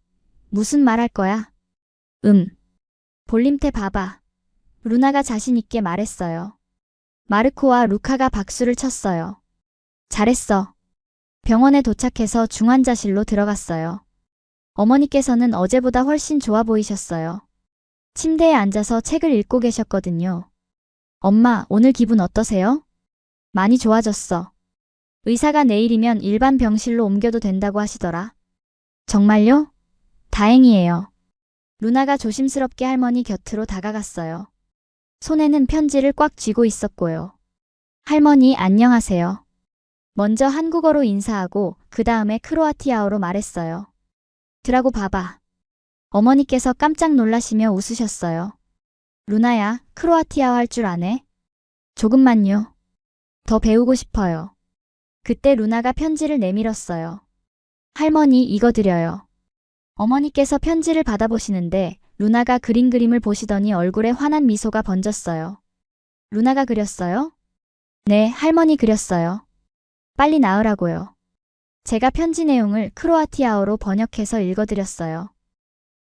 무슨 말 할 거야? 볼림테 봐봐. 루나가 자신 있게 말했어요. 마르코와 루카가 박수를 쳤어요. 잘했어. 병원에 도착해서 중환자실로 들어갔어요. 어머니께서는 어제보다 훨씬 좋아 보이셨어요. 침대에 앉아서 책을 읽고 계셨거든요. 엄마, 오늘 기분 어떠세요? 많이 좋아졌어. 의사가 내일이면 일반 병실로 옮겨도 된다고 하시더라. 정말요? 다행이에요. 루나가 조심스럽게 할머니 곁으로 다가갔어요. 손에는 편지를 꽉 쥐고 있었고요. 할머니, 안녕하세요. 먼저 한국어로 인사하고 그 다음에 크로아티아어로 말했어요. 드라고 봐봐. 어머니께서 깜짝 놀라시며 웃으셨어요. 루나야, 크로아티아어 할 줄 아네? 조금만요. 더 배우고 싶어요. 그때 루나가 편지를 내밀었어요. 할머니, 이거 드려요. 어머니께서 편지를 받아보시는데 루나가 그린 그림을 보시더니 얼굴에 환한 미소가 번졌어요. 루나가 그렸어요? 네, 할머니 그렸어요. 빨리 나으라고요. 제가 편지 내용을 크로아티아어로 번역해서 읽어드렸어요.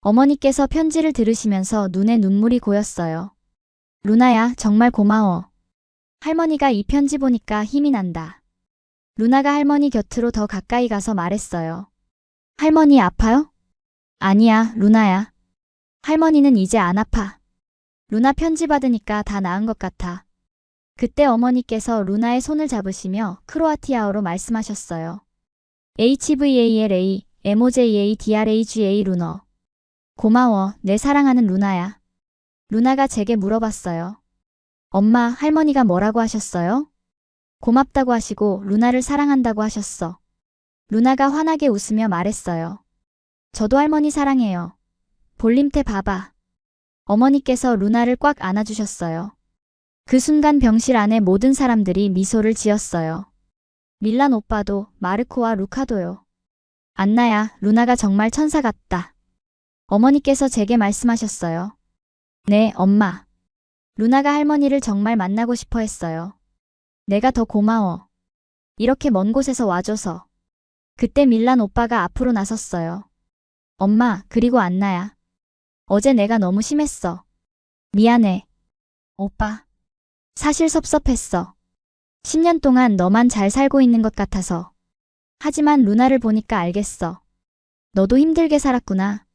어머니께서 편지를 들으시면서 눈에 눈물이 고였어요. 루나야, 정말 고마워. 할머니가 이 편지 보니까 힘이 난다. 루나가 할머니 곁으로 더 가까이 가서 말했어요. 할머니 아파요? 아니야, 루나야. 할머니는 이제 안 아파. 루나 편지 받으니까 다 나은 것 같아. 그때 어머니께서 루나의 손을 잡으시며 크로아티아어로 말씀하셨어요. HVALA, MOJA, DRAGA 루너. 고마워, 내 사랑하는 루나야. 루나가 제게 물어봤어요. 엄마, 할머니가 뭐라고 하셨어요? 고맙다고 하시고 루나를 사랑한다고 하셨어. 루나가 환하게 웃으며 말했어요. 저도 할머니 사랑해요. 볼림테 봐봐. 어머니께서 루나를 꽉 안아주셨어요. 그 순간 병실 안에 모든 사람들이 미소를 지었어요. 밀란 오빠도, 마르코와 루카도요. 안나야, 루나가 정말 천사 같다. 어머니께서 제게 말씀하셨어요. 네, 엄마. 루나가 할머니를 정말 만나고 싶어 했어요. 내가 더 고마워. 이렇게 먼 곳에서 와줘서. 그때 밀란 오빠가 앞으로 나섰어요. 엄마, 그리고 안나야. 어제 내가 너무 심했어. 미안해. 오빠. 사실 섭섭했어. 10년 동안 너만 잘 살고 있는 것 같아서. 하지만 루나를 보니까 알겠어. 너도 힘들게 살았구나.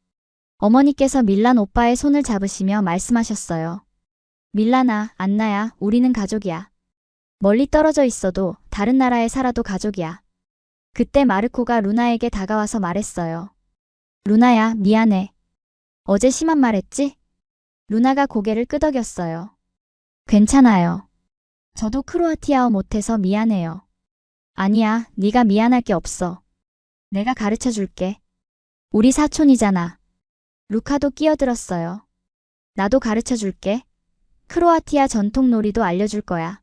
어머니께서 밀란 오빠의 손을 잡으시며 말씀하셨어요. 밀란아, 안나야, 우리는 가족이야. 멀리 떨어져 있어도 다른 나라에 살아도 가족이야. 그때 마르코가 루나에게 다가와서 말했어요. 루나야, 미안해. 어제 심한 말 했지? 루나가 고개를 끄덕였어요. 괜찮아요. 저도 크로아티아어 못해서 미안해요. 아니야, 네가 미안할 게 없어. 내가 가르쳐 줄게. 우리 사촌이잖아. 루카도 끼어들었어요. 나도 가르쳐 줄게. 크로아티아 전통 놀이도 알려줄 거야.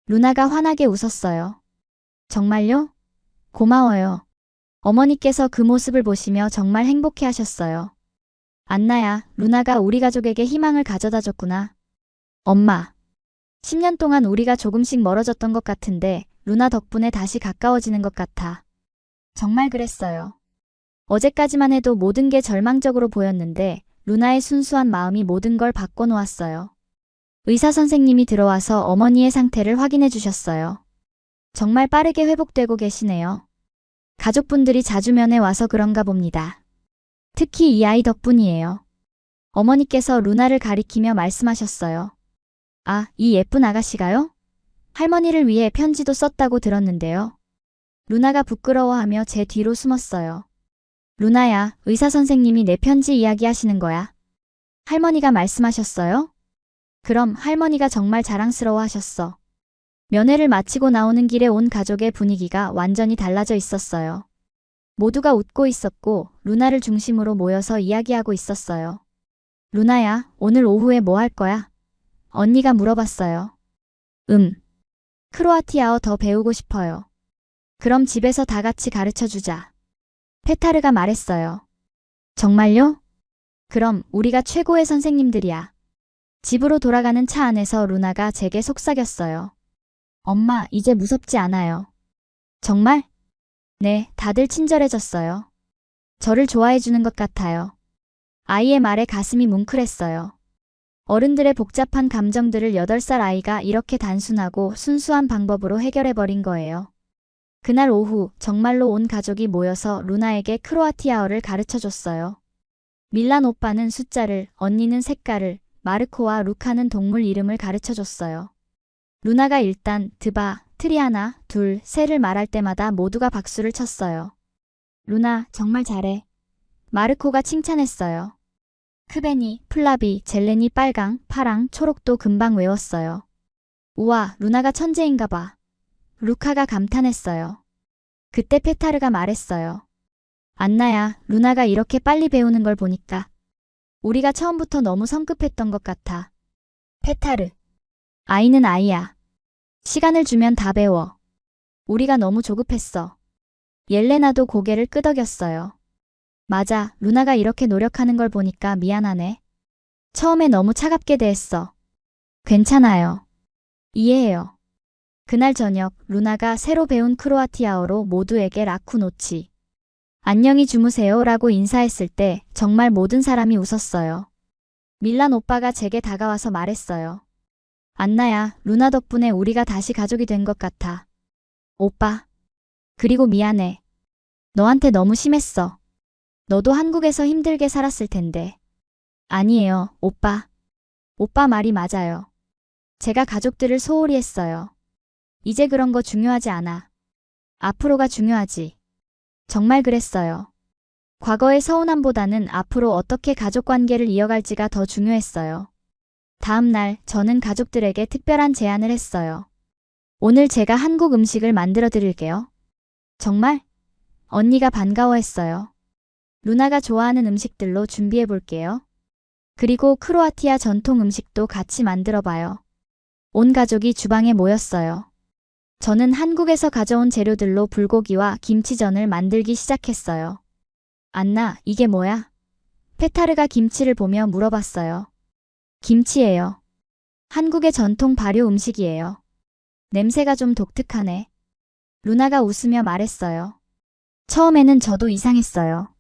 루나가 환하게 웃었어요. 정말요? 고마워요. 어머니께서 그 모습을 보시며 정말 행복해 하셨어요. 안나야, 루나가 우리 가족에게 희망을 가져다 줬구나. 엄마. 10년 동안 우리가 조금씩 멀어졌던 것 같은데 루나 덕분에 다시 가까워지는 것 같아. 정말 그랬어요. 어제까지만 해도 모든 게 절망적으로 보였는데 루나의 순수한 마음이 모든 걸 바꿔놓았어요. 의사 선생님이 들어와서 어머니의 상태를 확인해 주셨어요. 정말 빠르게 회복되고 계시네요. 가족분들이 자주 면회 와서 그런가 봅니다. 특히 이 아이 덕분이에요. 어머니께서 루나를 가리키며 말씀하셨어요. 아, 이 예쁜 아가씨가요? 할머니를 위해 편지도 썼다고 들었는데요. 루나가 부끄러워하며 제 뒤로 숨었어요. 루나야, 의사 선생님이 내 편지 이야기하시는 거야. 할머니가 말씀하셨어요? 그럼 할머니가 정말 자랑스러워하셨어. 면회를 마치고 나오는 길에 온 가족의 분위기가 완전히 달라져 있었어요. 모두가 웃고 있었고 루나를 중심으로 모여서 이야기하고 있었어요. 루나야, 오늘 오후에 뭐 할 거야? 언니가 물어봤어요. 크로아티아어 더 배우고 싶어요. 그럼 집에서 다 같이 가르쳐 주자. 페타르가 말했어요. 정말요? 그럼 우리가 최고의 선생님들이야. 집으로 돌아가는 차 안에서 루나가 제게 속삭였어요. 엄마, 이제 무섭지 않아요. 정말? 네, 다들 친절해졌어요. 저를 좋아해 주는 것 같아요. 아이의 말에 가슴이 뭉클했어요. 어른들의 복잡한 감정들을 8살 아이가 이렇게 단순하고 순수한 방법으로 해결해버린 거예요. 그날 오후 정말로 온 가족이 모여서 루나에게 크로아티아어를 가르쳐줬어요. 밀란 오빠는 숫자를, 언니는 색깔을, 마르코와 루카는 동물 이름을 가르쳐줬어요. 루나가 일단 드바, 트리아나, 둘, 셋을 말할 때마다 모두가 박수를 쳤어요. 루나 정말 잘해. 마르코가 칭찬했어요. 크베니, 플라비, 젤레니 빨강, 파랑, 초록도 금방 외웠어요. 우와, 루나가 천재인가 봐. 루카가 감탄했어요. 그때 페타르가 말했어요. 안나야, 루나가 이렇게 빨리 배우는 걸 보니까 우리가 처음부터 너무 성급했던 것 같아. 페타르. 아이는 아이야. 시간을 주면 다 배워. 우리가 너무 조급했어. 옐레나도 고개를 끄덕였어요. 맞아, 루나가 이렇게 노력하는 걸 보니까 미안하네. 처음에 너무 차갑게 대했어. 괜찮아요. 이해해요. 그날 저녁 루나가 새로 배운 크로아티아어로 모두에게 라쿠노치. 안녕히 주무세요 라고 인사했을 때 정말 모든 사람이 웃었어요. 밀란 오빠가 제게 다가와서 말했어요. 안나야, 루나 덕분에 우리가 다시 가족이 된 것 같아. 오빠. 그리고 미안해. 너한테 너무 심했어. 너도 한국에서 힘들게 살았을 텐데. 아니에요, 오빠. 오빠 말이 맞아요. 제가 가족들을 소홀히 했어요. 이제 그런 거 중요하지 않아. 앞으로가 중요하지. 정말 그랬어요. 과거의 서운함보다는 앞으로 어떻게 가족관계를 이어갈지가 더 중요했어요. 다음 날 저는 가족들에게 특별한 제안을 했어요. 오늘 제가 한국 음식을 만들어 드릴게요. 정말? 언니가 반가워했어요. 루나가 좋아하는 음식들로 준비해 볼게요. 그리고 크로아티아 전통 음식도 같이 만들어 봐요. 온 가족이 주방에 모였어요. 저는 한국에서 가져온 재료들로 불고기와 김치전을 만들기 시작했어요. 안나, 이게 뭐야? 페타르가 김치를 보며 물어봤어요. 김치예요. 한국의 전통 발효 음식이에요. 냄새가 좀 독특하네. 루나가 웃으며 말했어요. 처음에는 저도 이상했어요.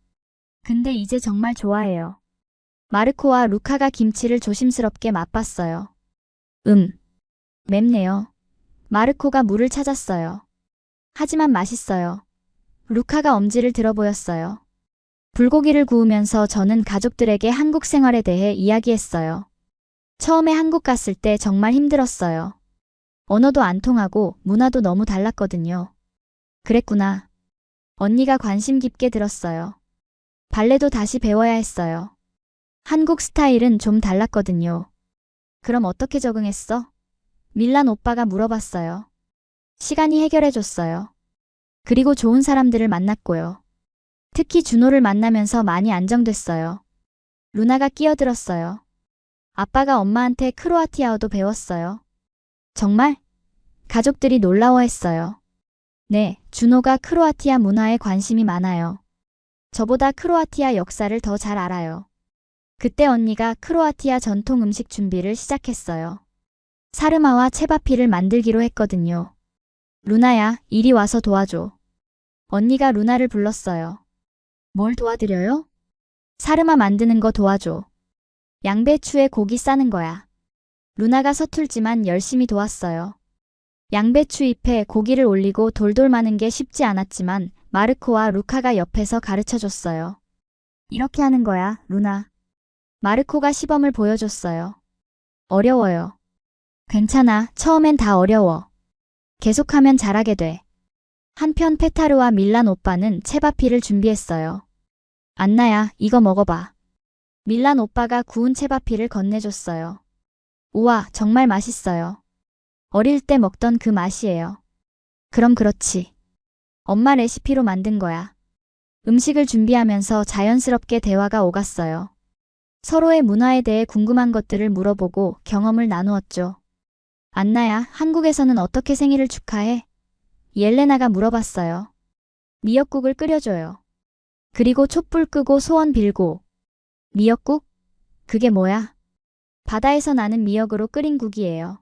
근데 이제 정말 좋아해요. 마르코와 루카가 김치를 조심스럽게 맛봤어요. 맵네요. 마르코가 물을 찾았어요. 하지만 맛있어요. 루카가 엄지를 들어 보였어요. 불고기를 구우면서 저는 가족들에게 한국 생활에 대해 이야기했어요. 처음에 한국 갔을 때 정말 힘들었어요. 언어도 안 통하고 문화도 너무 달랐거든요. 그랬구나. 언니가 관심 깊게 들었어요. 발레도 다시 배워야 했어요. 한국 스타일은 좀 달랐거든요. 그럼 어떻게 적응했어? 밀란 오빠가 물어봤어요. 시간이 해결해줬어요. 그리고 좋은 사람들을 만났고요. 특히 준호를 만나면서 많이 안정됐어요. 루나가 끼어들었어요. 아빠가 엄마한테 크로아티아어도 배웠어요. 정말? 가족들이 놀라워했어요. 네, 준호가 크로아티아 문화에 관심이 많아요. 저보다 크로아티아 역사를 더 잘 알아요. 그때 언니가 크로아티아 전통 음식 준비를 시작했어요. 사르마와 체바피를 만들기로 했거든요. 루나야, 이리 와서 도와줘. 언니가 루나를 불렀어요. 뭘 도와드려요? 사르마 만드는 거 도와줘. 양배추에 고기 싸는 거야. 루나가 서툴지만 열심히 도왔어요. 양배추 잎에 고기를 올리고 돌돌 마는 게 쉽지 않았지만 마르코와 루카가 옆에서 가르쳐줬어요. 이렇게 하는 거야, 루나. 마르코가 시범을 보여줬어요. 어려워요. 괜찮아, 처음엔 다 어려워. 계속하면 잘하게 돼. 한편 페타르와 밀란 오빠는 체바피를 준비했어요. 안나야, 이거 먹어봐. 밀란 오빠가 구운 체바피를 건네줬어요. 우와, 정말 맛있어요. 어릴 때 먹던 그 맛이에요. 그럼 그렇지. 엄마 레시피로 만든 거야. 음식을 준비하면서 자연스럽게 대화가 오갔어요. 서로의 문화에 대해 궁금한 것들을 물어보고 경험을 나누었죠. 안나야, 한국에서는 어떻게 생일을 축하해? 옐레나가 물어봤어요. 미역국을 끓여줘요. 그리고 촛불 끄고 소원 빌고. 미역국? 그게 뭐야? 바다에서 나는 미역으로 끓인 국이에요.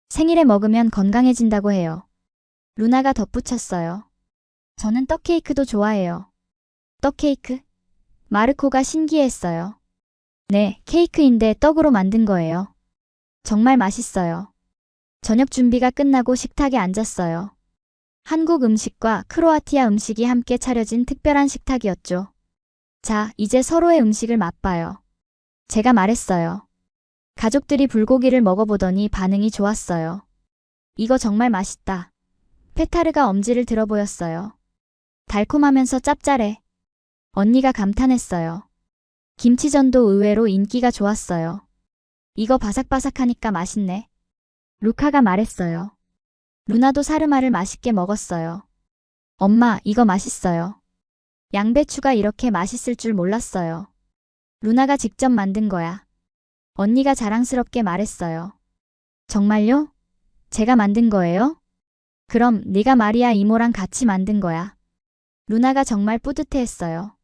생일에 먹으면 건강해진다고 해요. 루나가 덧붙였어요. 저는 떡케이크도 좋아해요. 떡케이크? 마르코가 신기했어요. 네, 케이크인데 떡으로 만든 거예요. 정말 맛있어요. 저녁 준비가 끝나고 식탁에 앉았어요. 한국 음식과 크로아티아 음식이 함께 차려진 특별한 식탁이었죠. 자, 이제 서로의 음식을 맛봐요. 제가 말했어요. 가족들이 불고기를 먹어보더니 반응이 좋았어요. 이거 정말 맛있다. 페타르가 엄지를 들어 보였어요. 달콤하면서 짭짤해. 언니가 감탄했어요. 김치전도 의외로 인기가 좋았어요. 이거 바삭바삭하니까 맛있네. 루카가 말했어요. 루나도 사르마를 맛있게 먹었어요. 엄마, 이거 맛있어요. 양배추가 이렇게 맛있을 줄 몰랐어요. 루나가 직접 만든 거야. 언니가 자랑스럽게 말했어요. 정말요? 제가 만든 거예요? 그럼 네가 마리아 이모랑 같이 만든 거야. 루나가 정말 뿌듯해했어요.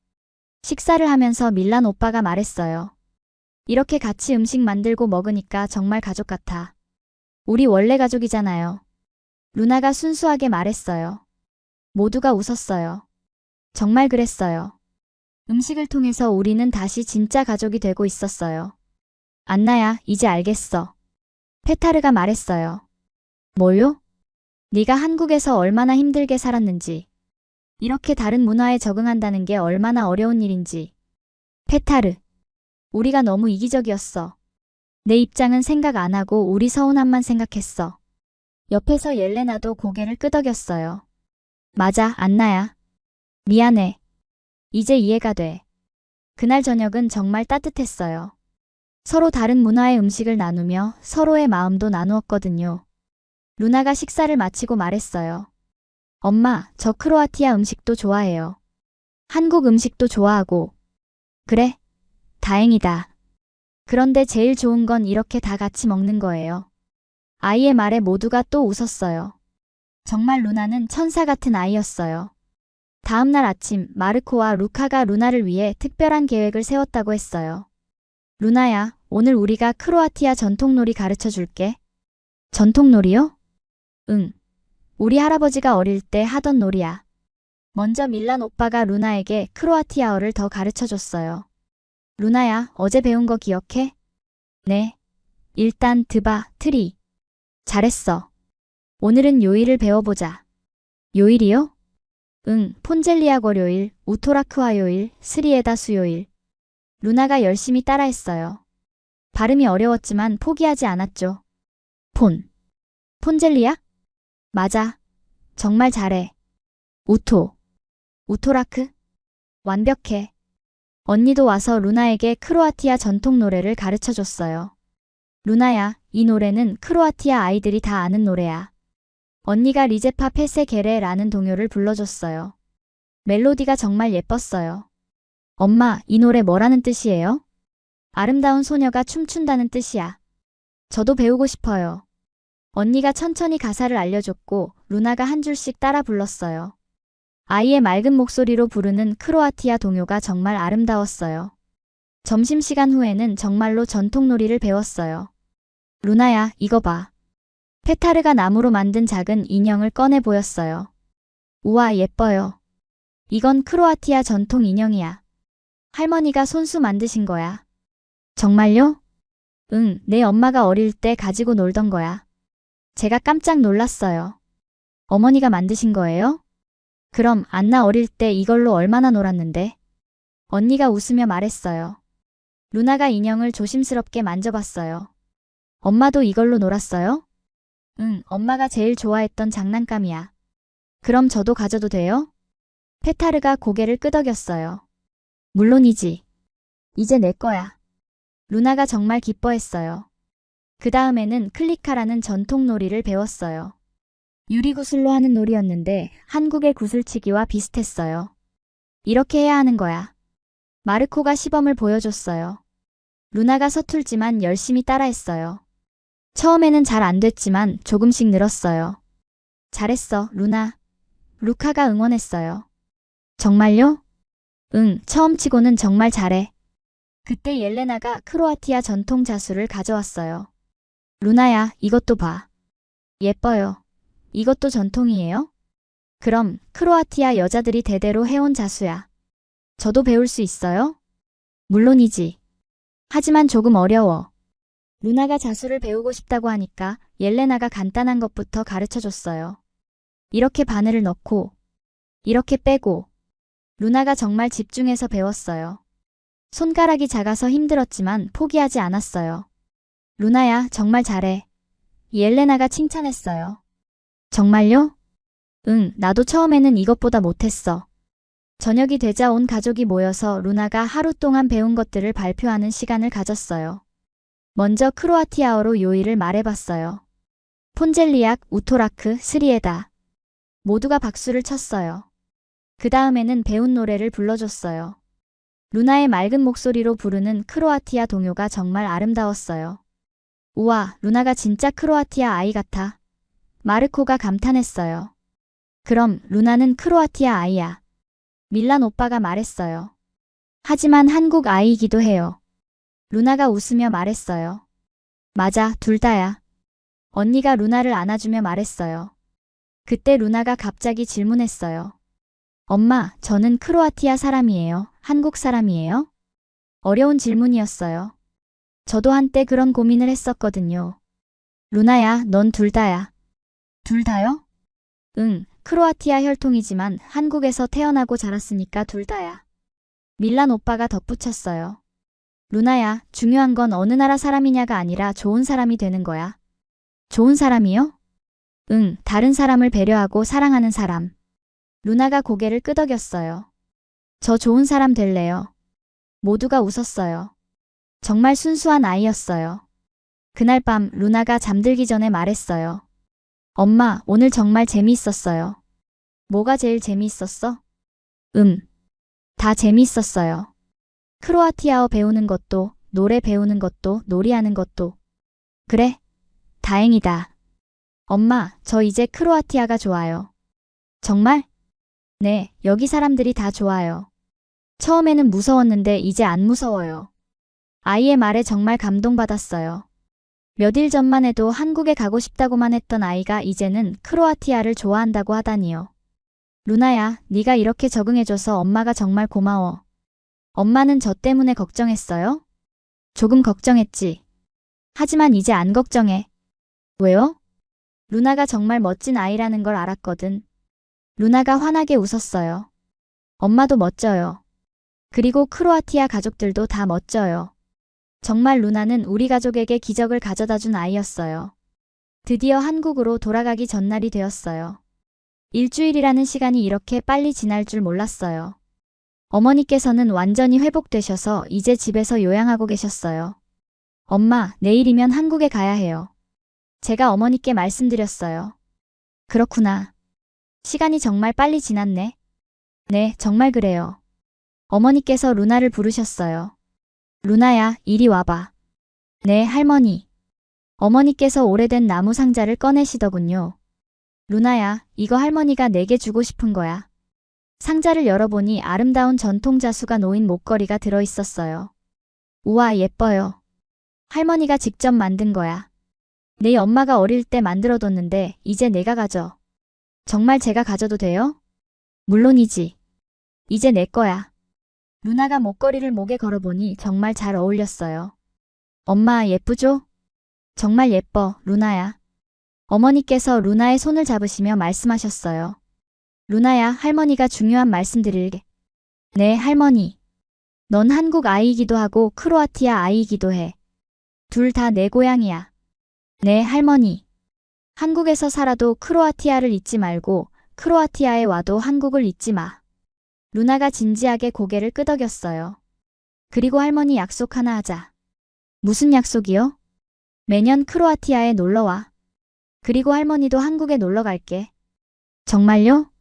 식사를 하면서 밀란 오빠가 말했어요. 이렇게 같이 음식 만들고 먹으니까 정말 가족 같아. 우리 원래 가족이잖아요. 루나가 순수하게 말했어요. 모두가 웃었어요. 정말 그랬어요. 음식을 통해서 우리는 다시 진짜 가족이 되고 있었어요. 안나야, 이제 알겠어. 페타르가 말했어요. 뭐요? 네가 한국에서 얼마나 힘들게 살았는지. 이렇게 다른 문화에 적응한다는 게 얼마나 어려운 일인지. 페타르. 우리가 너무 이기적이었어. 내 입장은 생각 안 하고 우리 서운함만 생각했어. 옆에서 옐레나도 고개를 끄덕였어요. 맞아, 안나야. 미안해. 이제 이해가 돼. 그날 저녁은 정말 따뜻했어요. 서로 다른 문화의 음식을 나누며 서로의 마음도 나누었거든요. 루나가 식사를 마치고 말했어요. 엄마, 저 크로아티아 음식도 좋아해요. 한국 음식도 좋아하고. 그래? 다행이다. 그런데 제일 좋은 건 이렇게 다 같이 먹는 거예요. 아이의 말에 모두가 또 웃었어요. 정말 루나는 천사 같은 아이였어요. 다음 날 아침 마르코와 루카가 루나를 위해 특별한 계획을 세웠다고 했어요. 루나야, 오늘 우리가 크로아티아 전통놀이 가르쳐 줄게. 전통놀이요? 응. 우리 할아버지가 어릴 때 하던 놀이야. 먼저 밀란 오빠가 루나에게 크로아티아어를 더 가르쳐 줬어요. 루나야, 어제 배운 거 기억해? 네. 일단 드바, 트리. 잘했어. 오늘은 요일을 배워보자. 요일이요? 응, 폰젤리아고 요일, 우토라크화 요일, 스리에다 수요일. 루나가 열심히 따라했어요. 발음이 어려웠지만 포기하지 않았죠. 폰젤리아? 맞아. 정말 잘해. 우토라크? 완벽해. 언니도 와서 루나에게 크로아티아 전통 노래를 가르쳐 줬어요. 루나야, 이 노래는 크로아티아 아이들이 다 아는 노래야. 언니가 리제파 페세게레라는 동요를 불러줬어요. 멜로디가 정말 예뻤어요. 엄마, 이 노래 뭐라는 뜻이에요? 아름다운 소녀가 춤춘다는 뜻이야. 저도 배우고 싶어요. 언니가 천천히 가사를 알려줬고 루나가 한 줄씩 따라 불렀어요. 아이의 맑은 목소리로 부르는 크로아티아 동요가 정말 아름다웠어요. 점심시간 후에는 정말로 전통놀이를 배웠어요. 루나야, 이거 봐. 페타르가 나무로 만든 작은 인형을 꺼내 보였어요. 우와, 예뻐요. 이건 크로아티아 전통 인형이야. 할머니가 손수 만드신 거야. 정말요? 응, 내 엄마가 어릴 때 가지고 놀던 거야. 제가 깜짝 놀랐어요. 어머니가 만드신 거예요? 그럼 안나 어릴 때 이걸로 얼마나 놀았는데? 언니가 웃으며 말했어요. 루나가 인형을 조심스럽게 만져봤어요. 엄마도 이걸로 놀았어요? 응, 엄마가 제일 좋아했던 장난감이야. 그럼 저도 가져도 돼요? 페타르가 고개를 끄덕였어요. 물론이지. 이제 내 거야. 루나가 정말 기뻐했어요. 그 다음에는 클리카라는 전통놀이를 배웠어요. 유리구슬로 하는 놀이였는데 한국의 구슬치기와 비슷했어요. 이렇게 해야 하는 거야. 마르코가 시범을 보여줬어요. 루나가 서툴지만 열심히 따라했어요. 처음에는 잘 안 됐지만 조금씩 늘었어요. 잘했어, 루나. 루카가 응원했어요. 정말요? 응, 처음 치고는 정말 잘해. 그때 옐레나가 크로아티아 전통 자수를 가져왔어요. 루나야, 이것도 봐. 예뻐요. 이것도 전통이에요? 그럼 크로아티아 여자들이 대대로 해온 자수야. 저도 배울 수 있어요? 물론이지. 하지만 조금 어려워. 루나가 자수를 배우고 싶다고 하니까 옐레나가 간단한 것부터 가르쳐줬어요. 이렇게 바늘을 넣고, 이렇게 빼고. 루나가 정말 집중해서 배웠어요. 손가락이 작아서 힘들었지만 포기하지 않았어요. 루나야, 정말 잘해. 옐레나가 칭찬했어요. 정말요? 응, 나도 처음에는 이것보다 못했어. 저녁이 되자 온 가족이 모여서 루나가 하루 동안 배운 것들을 발표하는 시간을 가졌어요. 먼저 크로아티아어로 요일을 말해봤어요. 폰젤리악, 우토라크, 스리에다. 모두가 박수를 쳤어요. 그 다음에는 배운 노래를 불러줬어요. 루나의 맑은 목소리로 부르는 크로아티아 동요가 정말 아름다웠어요. 우와, 루나가 진짜 크로아티아 아이 같아. 마르코가 감탄했어요. 그럼 루나는 크로아티아 아이야. 밀란 오빠가 말했어요. 하지만 한국 아이이기도 해요. 루나가 웃으며 말했어요. 맞아, 둘 다야. 언니가 루나를 안아주며 말했어요. 그때 루나가 갑자기 질문했어요. 엄마, 저는 크로아티아 사람이에요. 한국 사람이에요? 어려운 질문이었어요. 저도 한때 그런 고민을 했었거든요. 루나야, 넌 둘 다야. 둘 다요? 응, 크로아티아 혈통이지만 한국에서 태어나고 자랐으니까 둘 다야. 밀란 오빠가 덧붙였어요. 루나야, 중요한 건 어느 나라 사람이냐가 아니라 좋은 사람이 되는 거야. 좋은 사람이요? 응, 다른 사람을 배려하고 사랑하는 사람. 루나가 고개를 끄덕였어요. 저 좋은 사람 될래요. 모두가 웃었어요. 정말 순수한 아이였어요. 그날 밤 루나가 잠들기 전에 말했어요. 엄마, 오늘 정말 재미있었어요. 뭐가 제일 재미있었어? 다 재미있었어요. 크로아티아어 배우는 것도, 노래 배우는 것도, 놀이하는 것도. 그래? 다행이다. 엄마, 저 이제 크로아티아가 좋아요. 정말? 네, 여기 사람들이 다 좋아요. 처음에는 무서웠는데 이제 안 무서워요. 아이의 말에 정말 감동받았어요. 몇 일 전만 해도 한국에 가고 싶다고만 했던 아이가 이제는 크로아티아를 좋아한다고 하다니요. 루나야, 네가 이렇게 적응해줘서 엄마가 정말 고마워. 엄마는 저 때문에 걱정했어요? 조금 걱정했지. 하지만 이제 안 걱정해. 왜요? 루나가 정말 멋진 아이라는 걸 알았거든. 루나가 환하게 웃었어요. 엄마도 멋져요. 그리고 크로아티아 가족들도 다 멋져요. 정말 루나는 우리 가족에게 기적을 가져다 준 아이였어요. 드디어 한국으로 돌아가기 전날이 되었어요. 일주일이라는 시간이 이렇게 빨리 지날 줄 몰랐어요. 어머니께서는 완전히 회복되셔서 이제 집에서 요양하고 계셨어요. 엄마, 내일이면 한국에 가야 해요. 제가 어머니께 말씀드렸어요. 그렇구나. 시간이 정말 빨리 지났네. 네, 정말 그래요. 어머니께서 루나를 부르셨어요. 루나야, 이리 와봐. 네, 할머니. 어머니께서 오래된 나무 상자를 꺼내시더군요. 루나야, 이거 할머니가 내게 주고 싶은 거야. 상자를 열어보니 아름다운 전통 자수가 놓인 목걸이가 들어있었어요. 우와, 예뻐요. 할머니가 직접 만든 거야. 네 엄마가 어릴 때 만들어뒀는데 이제 내가 가져. 정말 제가 가져도 돼요? 물론이지. 이제 내 거야. 루나가 목걸이를 목에 걸어보니 정말 잘 어울렸어요. 엄마, 예쁘죠? 정말 예뻐, 루나야. 어머니께서 루나의 손을 잡으시며 말씀하셨어요. 루나야, 할머니가 중요한 말씀 드릴게. 네, 할머니. 넌 한국 아이이기도 하고 크로아티아 아이이기도 해. 둘 다 내 고향이야. 네, 할머니. 한국에서 살아도 크로아티아를 잊지 말고 크로아티아에 와도 한국을 잊지 마. 루나가 진지하게 고개를 끄덕였어요. 그리고 할머니 약속 하나 하자. 무슨 약속이요? 매년 크로아티아에 놀러와. 그리고 할머니도 한국에 놀러 갈게. 정말요?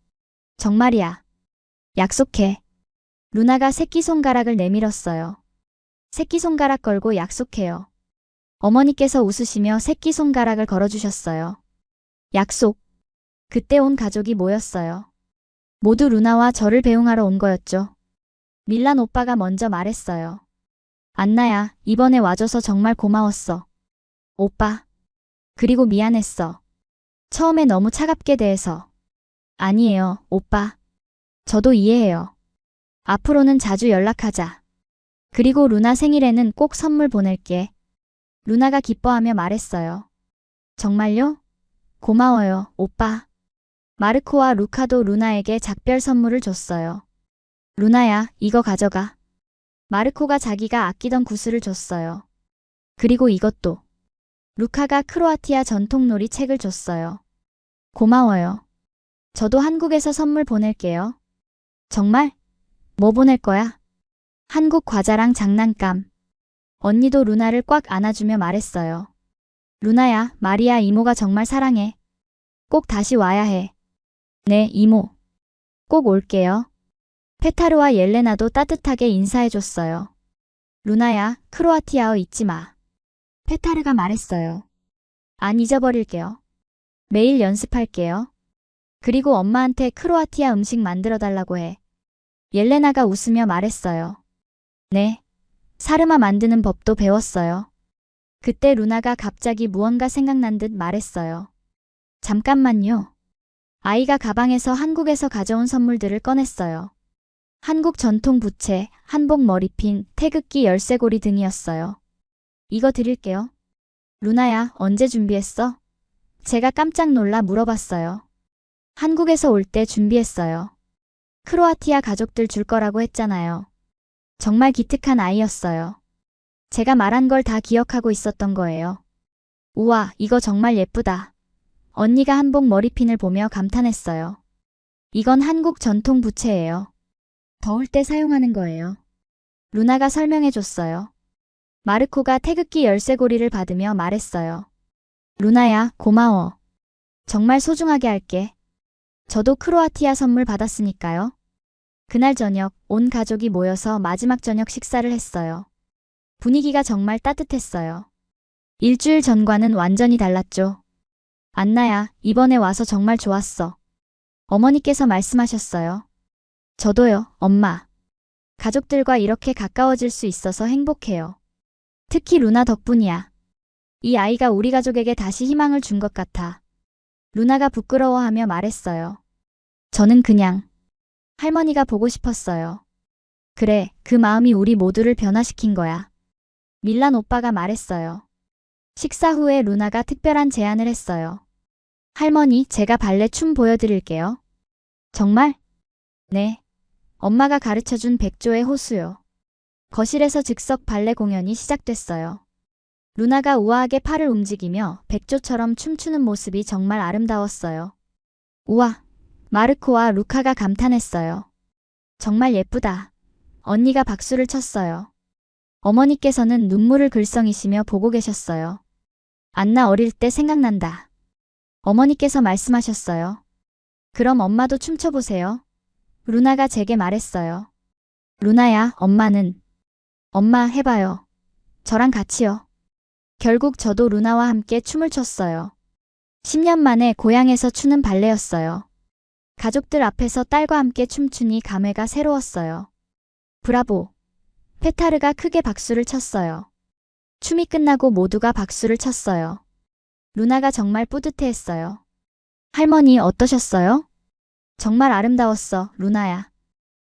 정말이야. 약속해. 루나가 새끼손가락을 내밀었어요. 새끼손가락 걸고 약속해요. 어머니께서 웃으시며 새끼손가락을 걸어주셨어요. 약속. 그때 온 가족이 모였어요. 모두 루나와 저를 배웅하러 온 거였죠. 밀란 오빠가 먼저 말했어요. 안나야, 이번에 와줘서 정말 고마웠어. 오빠. 그리고 미안했어. 처음에 너무 차갑게 대해서. 아니에요, 오빠. 저도 이해해요. 앞으로는 자주 연락하자. 그리고 루나 생일에는 꼭 선물 보낼게. 루나가 기뻐하며 말했어요. 정말요? 고마워요, 오빠. 마르코와 루카도 루나에게 작별 선물을 줬어요. 루나야, 이거 가져가. 마르코가 자기가 아끼던 구슬을 줬어요. 그리고 이것도. 루카가 크로아티아 전통놀이 책을 줬어요. 고마워요. 저도 한국에서 선물 보낼게요. 정말? 뭐 보낼 거야? 한국 과자랑 장난감. 언니도 루나를 꽉 안아주며 말했어요. 루나야, 마리아 이모가 정말 사랑해. 꼭 다시 와야 해. 네, 이모. 꼭 올게요. 페타르와 옐레나도 따뜻하게 인사해줬어요. 루나야, 크로아티아어 잊지 마. 페타르가 말했어요. 안 잊어버릴게요. 매일 연습할게요. 그리고 엄마한테 크로아티아 음식 만들어 달라고 해. 옐레나가 웃으며 말했어요. 네. 사르마 만드는 법도 배웠어요. 그때 루나가 갑자기 무언가 생각난 듯 말했어요. 잠깐만요. 아이가 가방에서 한국에서 가져온 선물들을 꺼냈어요. 한국 전통 부채, 한복 머리핀, 태극기 열쇠고리 등이었어요. 이거 드릴게요. 루나야, 언제 준비했어? 제가 깜짝 놀라 물어봤어요. 한국에서 올 때 준비했어요. 크로아티아 가족들 줄 거라고 했잖아요. 정말 기특한 아이였어요. 제가 말한 걸 다 기억하고 있었던 거예요. 우와, 이거 정말 예쁘다. 언니가 한복 머리핀을 보며 감탄했어요. 이건 한국 전통 부채예요. 더울 때 사용하는 거예요. 루나가 설명해줬어요. 마르코가 태극기 열쇠고리를 받으며 말했어요. 루나야, 고마워. 정말 소중하게 할게. 저도 크로아티아 선물 받았으니까요. 그날 저녁 온 가족이 모여서 마지막 저녁 식사를 했어요. 분위기가 정말 따뜻했어요. 일주일 전과는 완전히 달랐죠. 안나야, 이번에 와서 정말 좋았어. 어머니께서 말씀하셨어요. 저도요, 엄마. 가족들과 이렇게 가까워질 수 있어서 행복해요. 특히 루나 덕분이야. 이 아이가 우리 가족에게 다시 희망을 준 것 같아. 루나가 부끄러워하며 말했어요. 저는 그냥 할머니가 보고 싶었어요. 그래, 그 마음이 우리 모두를 변화시킨 거야. 밀란 오빠가 말했어요. 식사 후에 루나가 특별한 제안을 했어요. 할머니, 제가 발레 춤 보여드릴게요. 정말? 네. 엄마가 가르쳐준 백조의 호수요. 거실에서 즉석 발레 공연이 시작됐어요. 루나가 우아하게 팔을 움직이며 백조처럼 춤추는 모습이 정말 아름다웠어요. 우와, 마르코와 루카가 감탄했어요. 정말 예쁘다. 언니가 박수를 쳤어요. 어머니께서는 눈물을 글썽이시며 보고 계셨어요. 안나 어릴 때 생각난다. 어머니께서 말씀하셨어요. 그럼 엄마도 춤춰보세요. 루나가 제게 말했어요. 루나야, 엄마 해봐요. 저랑 같이요. 결국 저도 루나와 함께 춤을 췄어요. 10년 만에 고향에서 추는 발레였어요. 가족들 앞에서 딸과 함께 춤추니 감회가 새로웠어요. 브라보! 페타르가 크게 박수를 쳤어요. 춤이 끝나고 모두가 박수를 쳤어요. 루나가 정말 뿌듯해했어요. 할머니 어떠셨어요? 정말 아름다웠어, 루나야.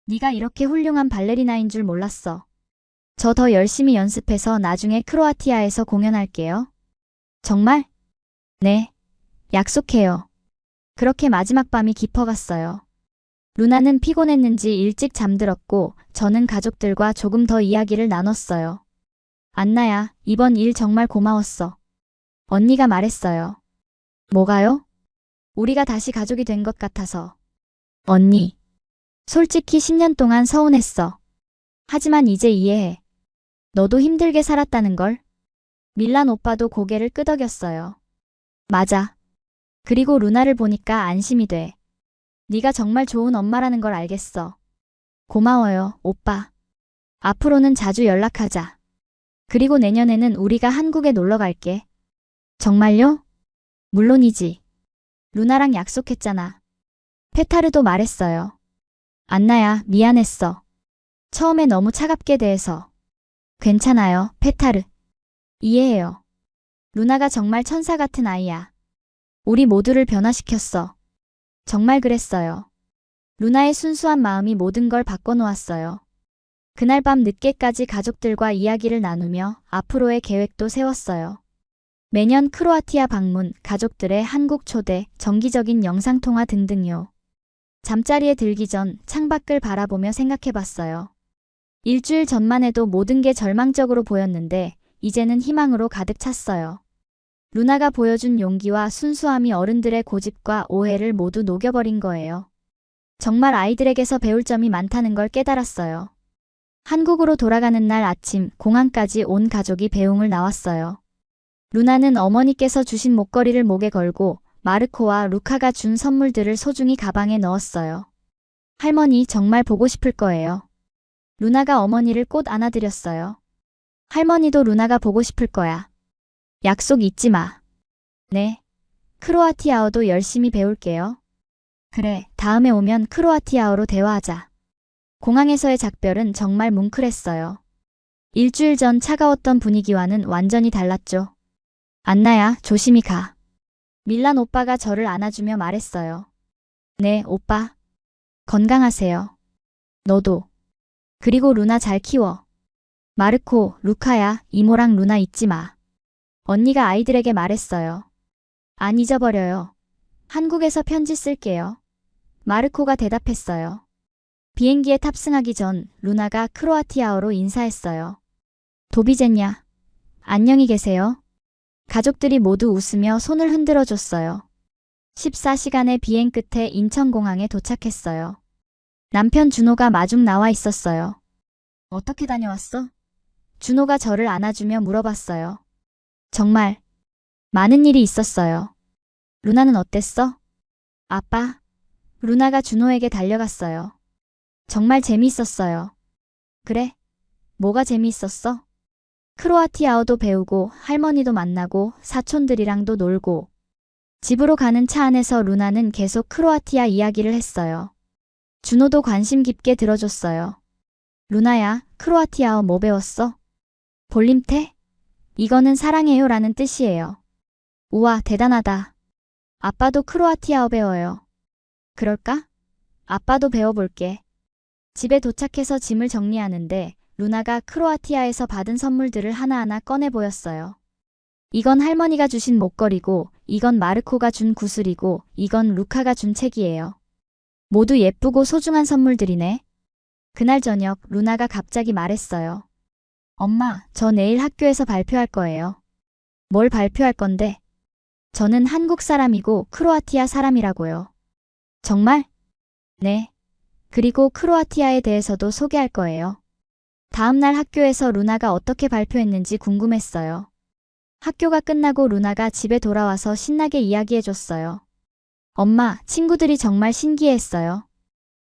네가 이렇게 훌륭한 발레리나인 줄 몰랐어. 저 더 열심히 연습해서 나중에 크로아티아에서 공연할게요. 정말? 네. 약속해요. 그렇게 마지막 밤이 깊어갔어요. 루나는 피곤했는지 일찍 잠들었고 저는 가족들과 조금 더 이야기를 나눴어요. 안나야, 이번 일 정말 고마웠어. 언니가 말했어요. 뭐가요? 우리가 다시 가족이 된 것 같아서. 언니. 솔직히 10년 동안 서운했어. 하지만 이제 이해해. 너도 힘들게 살았다는 걸. 밀란 오빠도 고개를 끄덕였어요. 맞아. 그리고 루나를 보니까 안심이 돼. 네가 정말 좋은 엄마라는 걸 알겠어. 고마워요, 오빠. 앞으로는 자주 연락하자. 그리고 내년에는 우리가 한국에 놀러 갈게. 정말요? 물론이지. 루나랑 약속했잖아. 페타르도 말했어요. 안나야, 미안했어. 처음에 너무 차갑게 대해서. 괜찮아요, 페타르. 이해해요. 루나가 정말 천사 같은 아이야. 우리 모두를 변화시켰어. 정말 그랬어요. 루나의 순수한 마음이 모든 걸 바꿔놓았어요. 그날 밤 늦게까지 가족들과 이야기를 나누며 앞으로의 계획도 세웠어요. 매년 크로아티아 방문, 가족들의 한국 초대, 정기적인 영상통화 등등요. 잠자리에 들기 전 창밖을 바라보며 생각해봤어요. 일주일 전만 해도 모든 게 절망적으로 보였는데 이제는 희망으로 가득 찼어요. 루나가 보여준 용기와 순수함이 어른들의 고집과 오해를 모두 녹여버린 거예요. 정말 아이들에게서 배울 점이 많다는 걸 깨달았어요. 한국으로 돌아가는 날 아침 공항까지 온 가족이 배웅을 나왔어요. 루나는 어머니께서 주신 목걸이를 목에 걸고 마르코와 루카가 준 선물들을 소중히 가방에 넣었어요. 할머니 정말 보고 싶을 거예요. 루나가 어머니를 꼭 안아드렸어요. 할머니도 루나가 보고 싶을 거야. 약속 잊지 마. 네. 크로아티아어도 열심히 배울게요. 그래, 다음에 오면 크로아티아어로 대화하자. 공항에서의 작별은 정말 뭉클했어요. 일주일 전 차가웠던 분위기와는 완전히 달랐죠. 안나야, 조심히 가. 밀란 오빠가 저를 안아주며 말했어요. 네, 오빠. 건강하세요. 너도. 그리고 루나 잘 키워. 마르코, 루카야, 이모랑 루나 잊지 마. 언니가 아이들에게 말했어요. 안 잊어버려요. 한국에서 편지 쓸게요. 마르코가 대답했어요. 비행기에 탑승하기 전 루나가 크로아티아어로 인사했어요. 도비제냐. 안녕히 계세요. 가족들이 모두 웃으며 손을 흔들어 줬어요. 14시간의 비행 끝에 인천공항에 도착했어요. 남편 준호가 마중 나와 있었어요. 어떻게 다녀왔어? 준호가 저를 안아주며 물어봤어요. 정말 많은 일이 있었어요. 루나는 어땠어? 아빠. 루나가 준호에게 달려갔어요. 정말 재미있었어요. 그래? 뭐가 재미있었어? 크로아티아어도 배우고 할머니도 만나고 사촌들이랑도 놀고. 집으로 가는 차 안에서 루나는 계속 크로아티아 이야기를 했어요. 준호도 관심 깊게 들어줬어요. 루나야, 크로아티아어 뭐 배웠어? 볼림테? 이거는 사랑해요 라는 뜻이에요. 우와, 대단하다. 아빠도 크로아티아어 배워요. 그럴까? 아빠도 배워볼게. 집에 도착해서 짐을 정리하는데 루나가 크로아티아에서 받은 선물들을 하나하나 꺼내 보였어요. 이건 할머니가 주신 목걸이고, 이건 마르코가 준 구슬이고, 이건 루카가 준 책이에요. 모두 예쁘고 소중한 선물들이네. 그날 저녁 루나가 갑자기 말했어요. 엄마, 저 내일 학교에서 발표할 거예요. 뭘 발표할 건데? 저는 한국 사람이고 크로아티아 사람이라고요. 정말? 네. 그리고 크로아티아에 대해서도 소개할 거예요. 다음날 학교에서 루나가 어떻게 발표했는지 궁금했어요. 학교가 끝나고 루나가 집에 돌아와서 신나게 이야기해줬어요. 엄마, 친구들이 정말 신기해했어요.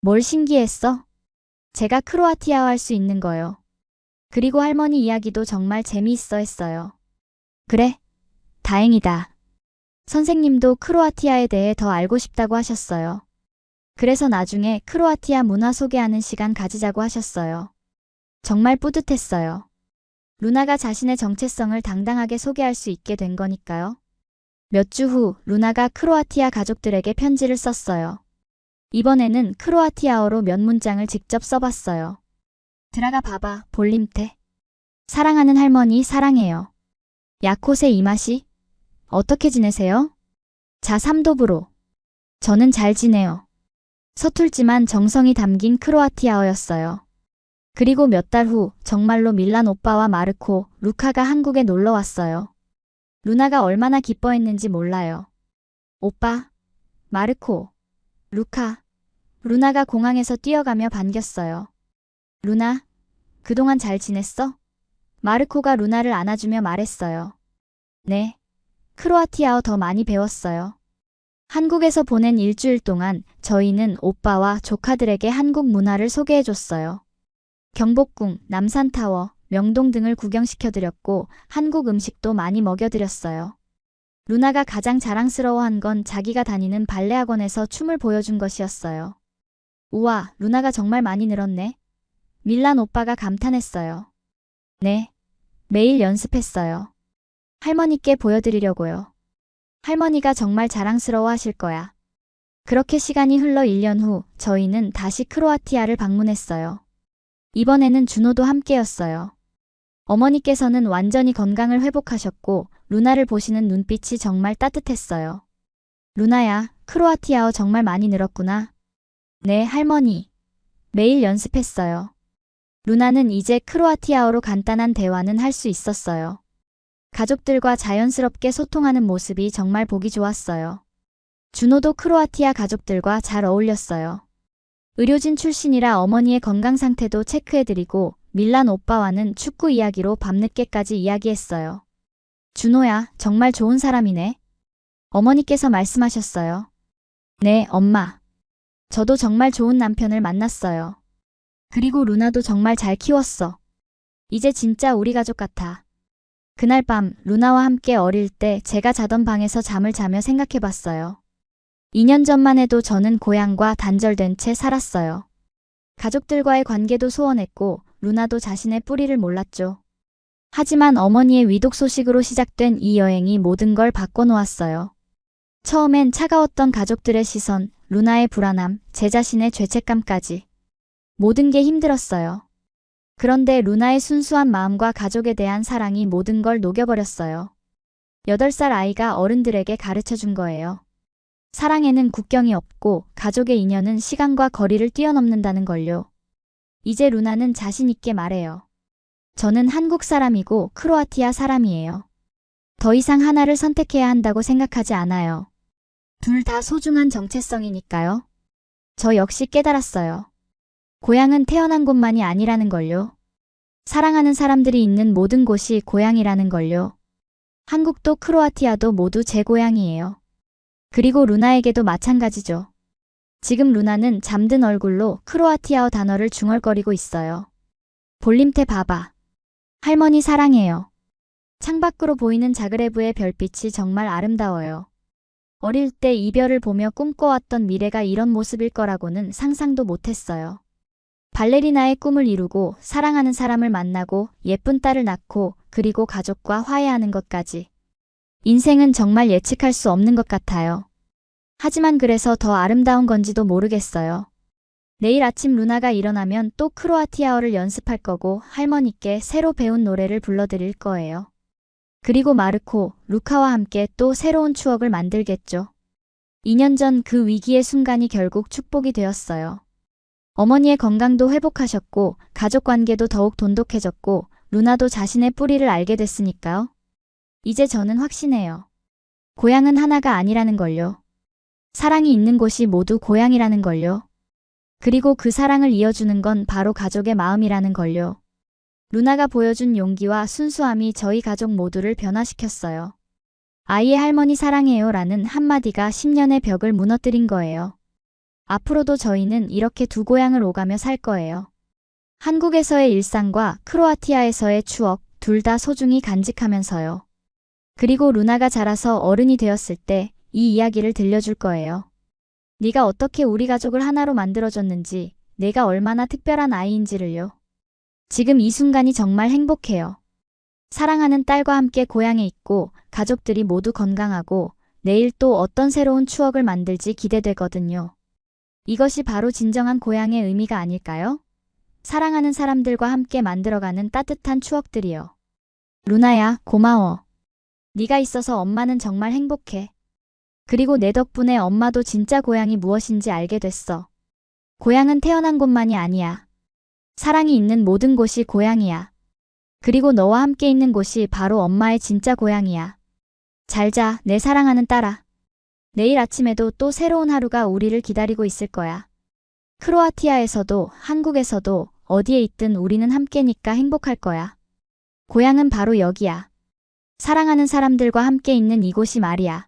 뭘 신기했어? 제가 크로아티아어 할 수 있는 거요. 그리고 할머니 이야기도 정말 재미있어 했어요. 그래? 다행이다. 선생님도 크로아티아에 대해 더 알고 싶다고 하셨어요. 그래서 나중에 크로아티아 문화 소개하는 시간 가지자고 하셨어요. 정말 뿌듯했어요. 루나가 자신의 정체성을 당당하게 소개할 수 있게 된 거니까요. 몇 주 후 루나가 크로아티아 가족들에게 편지를 썼어요. 이번에는 크로아티아어로 몇 문장을 직접 써봤어요. 들어가 봐봐, 볼림테. 사랑하는 할머니 사랑해요. 야코세 이마시. 어떻게 지내세요? 자 삼도브로. 저는 잘 지내요. 서툴지만 정성이 담긴 크로아티아어였어요. 그리고 몇 달 후 정말로 밀란 오빠와 마르코, 루카가 한국에 놀러 왔어요. 루나가 얼마나 기뻐했는지 몰라요. 오빠, 마르코, 루카. 루나가 공항에서 뛰어가며 반겼어요. 루나, 그동안 잘 지냈어? 마르코가 루나를 안아주며 말했어요. 네. 크로아티아어 더 많이 배웠어요. 한국에서 보낸 일주일 동안 저희는 오빠와 조카들에게 한국 문화를 소개해줬어요. 경복궁, 남산타워, 명동 등을 구경시켜드렸고 한국 음식도 많이 먹여드렸어요. 루나가 가장 자랑스러워한 건 자기가 다니는 발레 학원에서 춤을 보여준 것이었어요. 우와, 루나가 정말 많이 늘었네. 밀란 오빠가 감탄했어요. 네. 매일 연습했어요. 할머니께 보여드리려고요. 할머니가 정말 자랑스러워 하실 거야. 그렇게 시간이 흘러 1년 후 저희는 다시 크로아티아를 방문했어요. 이번에는 준호도 함께였어요. 어머니께서는 완전히 건강을 회복하셨고 루나를 보시는 눈빛이 정말 따뜻했어요. 루나야, 크로아티아어 정말 많이 늘었구나. 네, 할머니. 매일 연습했어요. 루나는 이제 크로아티아어로 간단한 대화는 할 수 있었어요. 가족들과 자연스럽게 소통하는 모습이 정말 보기 좋았어요. 준호도 크로아티아 가족들과 잘 어울렸어요. 의료진 출신이라 어머니의 건강 상태도 체크해드리고 밀란 오빠와는 축구 이야기로 밤늦게까지 이야기했어요. 준호야, 정말 좋은 사람이네. 어머니께서 말씀하셨어요. 네, 엄마. 저도 정말 좋은 남편을 만났어요. 그리고 루나도 정말 잘 키웠어. 이제 진짜 우리 가족 같아. 그날 밤 루나와 함께 어릴 때 제가 자던 방에서 잠을 자며 생각해봤어요. 2년 전만 해도 저는 고향과 단절된 채 살았어요. 가족들과의 관계도 소원했고 루나도 자신의 뿌리를 몰랐죠. 하지만 어머니의 위독 소식으로 시작된 이 여행이 모든 걸 바꿔놓았어요. 처음엔 차가웠던 가족들의 시선, 루나의 불안함, 제 자신의 죄책감까지. 모든 게 힘들었어요. 그런데 루나의 순수한 마음과 가족에 대한 사랑이 모든 걸 녹여버렸어요. 8살 아이가 어른들에게 가르쳐준 거예요. 사랑에는 국경이 없고 가족의 인연은 시간과 거리를 뛰어넘는다는 걸요. 이제 루나는 자신 있게 말해요. 저는 한국 사람이고 크로아티아 사람이에요. 더 이상 하나를 선택해야 한다고 생각하지 않아요. 둘 다 소중한 정체성이니까요. 저 역시 깨달았어요. 고향은 태어난 곳만이 아니라는 걸요. 사랑하는 사람들이 있는 모든 곳이 고향이라는 걸요. 한국도 크로아티아도 모두 제 고향이에요. 그리고 루나에게도 마찬가지죠. 지금 루나는 잠든 얼굴로 크로아티아어 단어를 중얼거리고 있어요. 볼림테 바바. 할머니 사랑해요. 창밖으로 보이는 자그레브의 별빛이 정말 아름다워요. 어릴 때 이별을 보며 꿈꿔왔던 미래가 이런 모습일 거라고는 상상도 못했어요. 발레리나의 꿈을 이루고 사랑하는 사람을 만나고 예쁜 딸을 낳고 그리고 가족과 화해하는 것까지. 인생은 정말 예측할 수 없는 것 같아요. 하지만 그래서 더 아름다운 건지도 모르겠어요. 내일 아침 루나가 일어나면 또 크로아티아어를 연습할 거고 할머니께 새로 배운 노래를 불러드릴 거예요. 그리고 마르코, 루카와 함께 또 새로운 추억을 만들겠죠. 2년 전 그 위기의 순간이 결국 축복이 되었어요. 어머니의 건강도 회복하셨고 가족 관계도 더욱 돈독해졌고 루나도 자신의 뿌리를 알게 됐으니까요. 이제 저는 확신해요. 고향은 하나가 아니라는 걸요. 사랑이 있는 곳이 모두 고향이라는 걸요. 그리고 그 사랑을 이어주는 건 바로 가족의 마음이라는 걸요. 루나가 보여준 용기와 순수함이 저희 가족 모두를 변화시켰어요. 아이의 할머니 사랑해요 라는 한마디가 10년의 벽을 무너뜨린 거예요. 앞으로도 저희는 이렇게 두 고향을 오가며 살 거예요. 한국에서의 일상과 크로아티아에서의 추억 둘 다 소중히 간직하면서요. 그리고 루나가 자라서 어른이 되었을 때 이 이야기를 들려줄 거예요. 네가 어떻게 우리 가족을 하나로 만들어줬는지, 내가 얼마나 특별한 아이인지를요. 지금 이 순간이 정말 행복해요. 사랑하는 딸과 함께 고향에 있고 가족들이 모두 건강하고 내일 또 어떤 새로운 추억을 만들지 기대되거든요. 이것이 바로 진정한 고향의 의미가 아닐까요? 사랑하는 사람들과 함께 만들어가는 따뜻한 추억들이요. 루나야, 고마워. 네가 있어서 엄마는 정말 행복해. 그리고 내 덕분에 엄마도 진짜 고향이 무엇인지 알게 됐어. 고향은 태어난 곳만이 아니야. 사랑이 있는 모든 곳이 고향이야. 그리고 너와 함께 있는 곳이 바로 엄마의 진짜 고향이야. 잘 자, 내 사랑하는 딸아. 내일 아침에도 또 새로운 하루가 우리를 기다리고 있을 거야. 크로아티아에서도 한국에서도 어디에 있든 우리는 함께니까 행복할 거야. 고향은 바로 여기야. 사랑하는 사람들과 함께 있는 이곳이 말이야.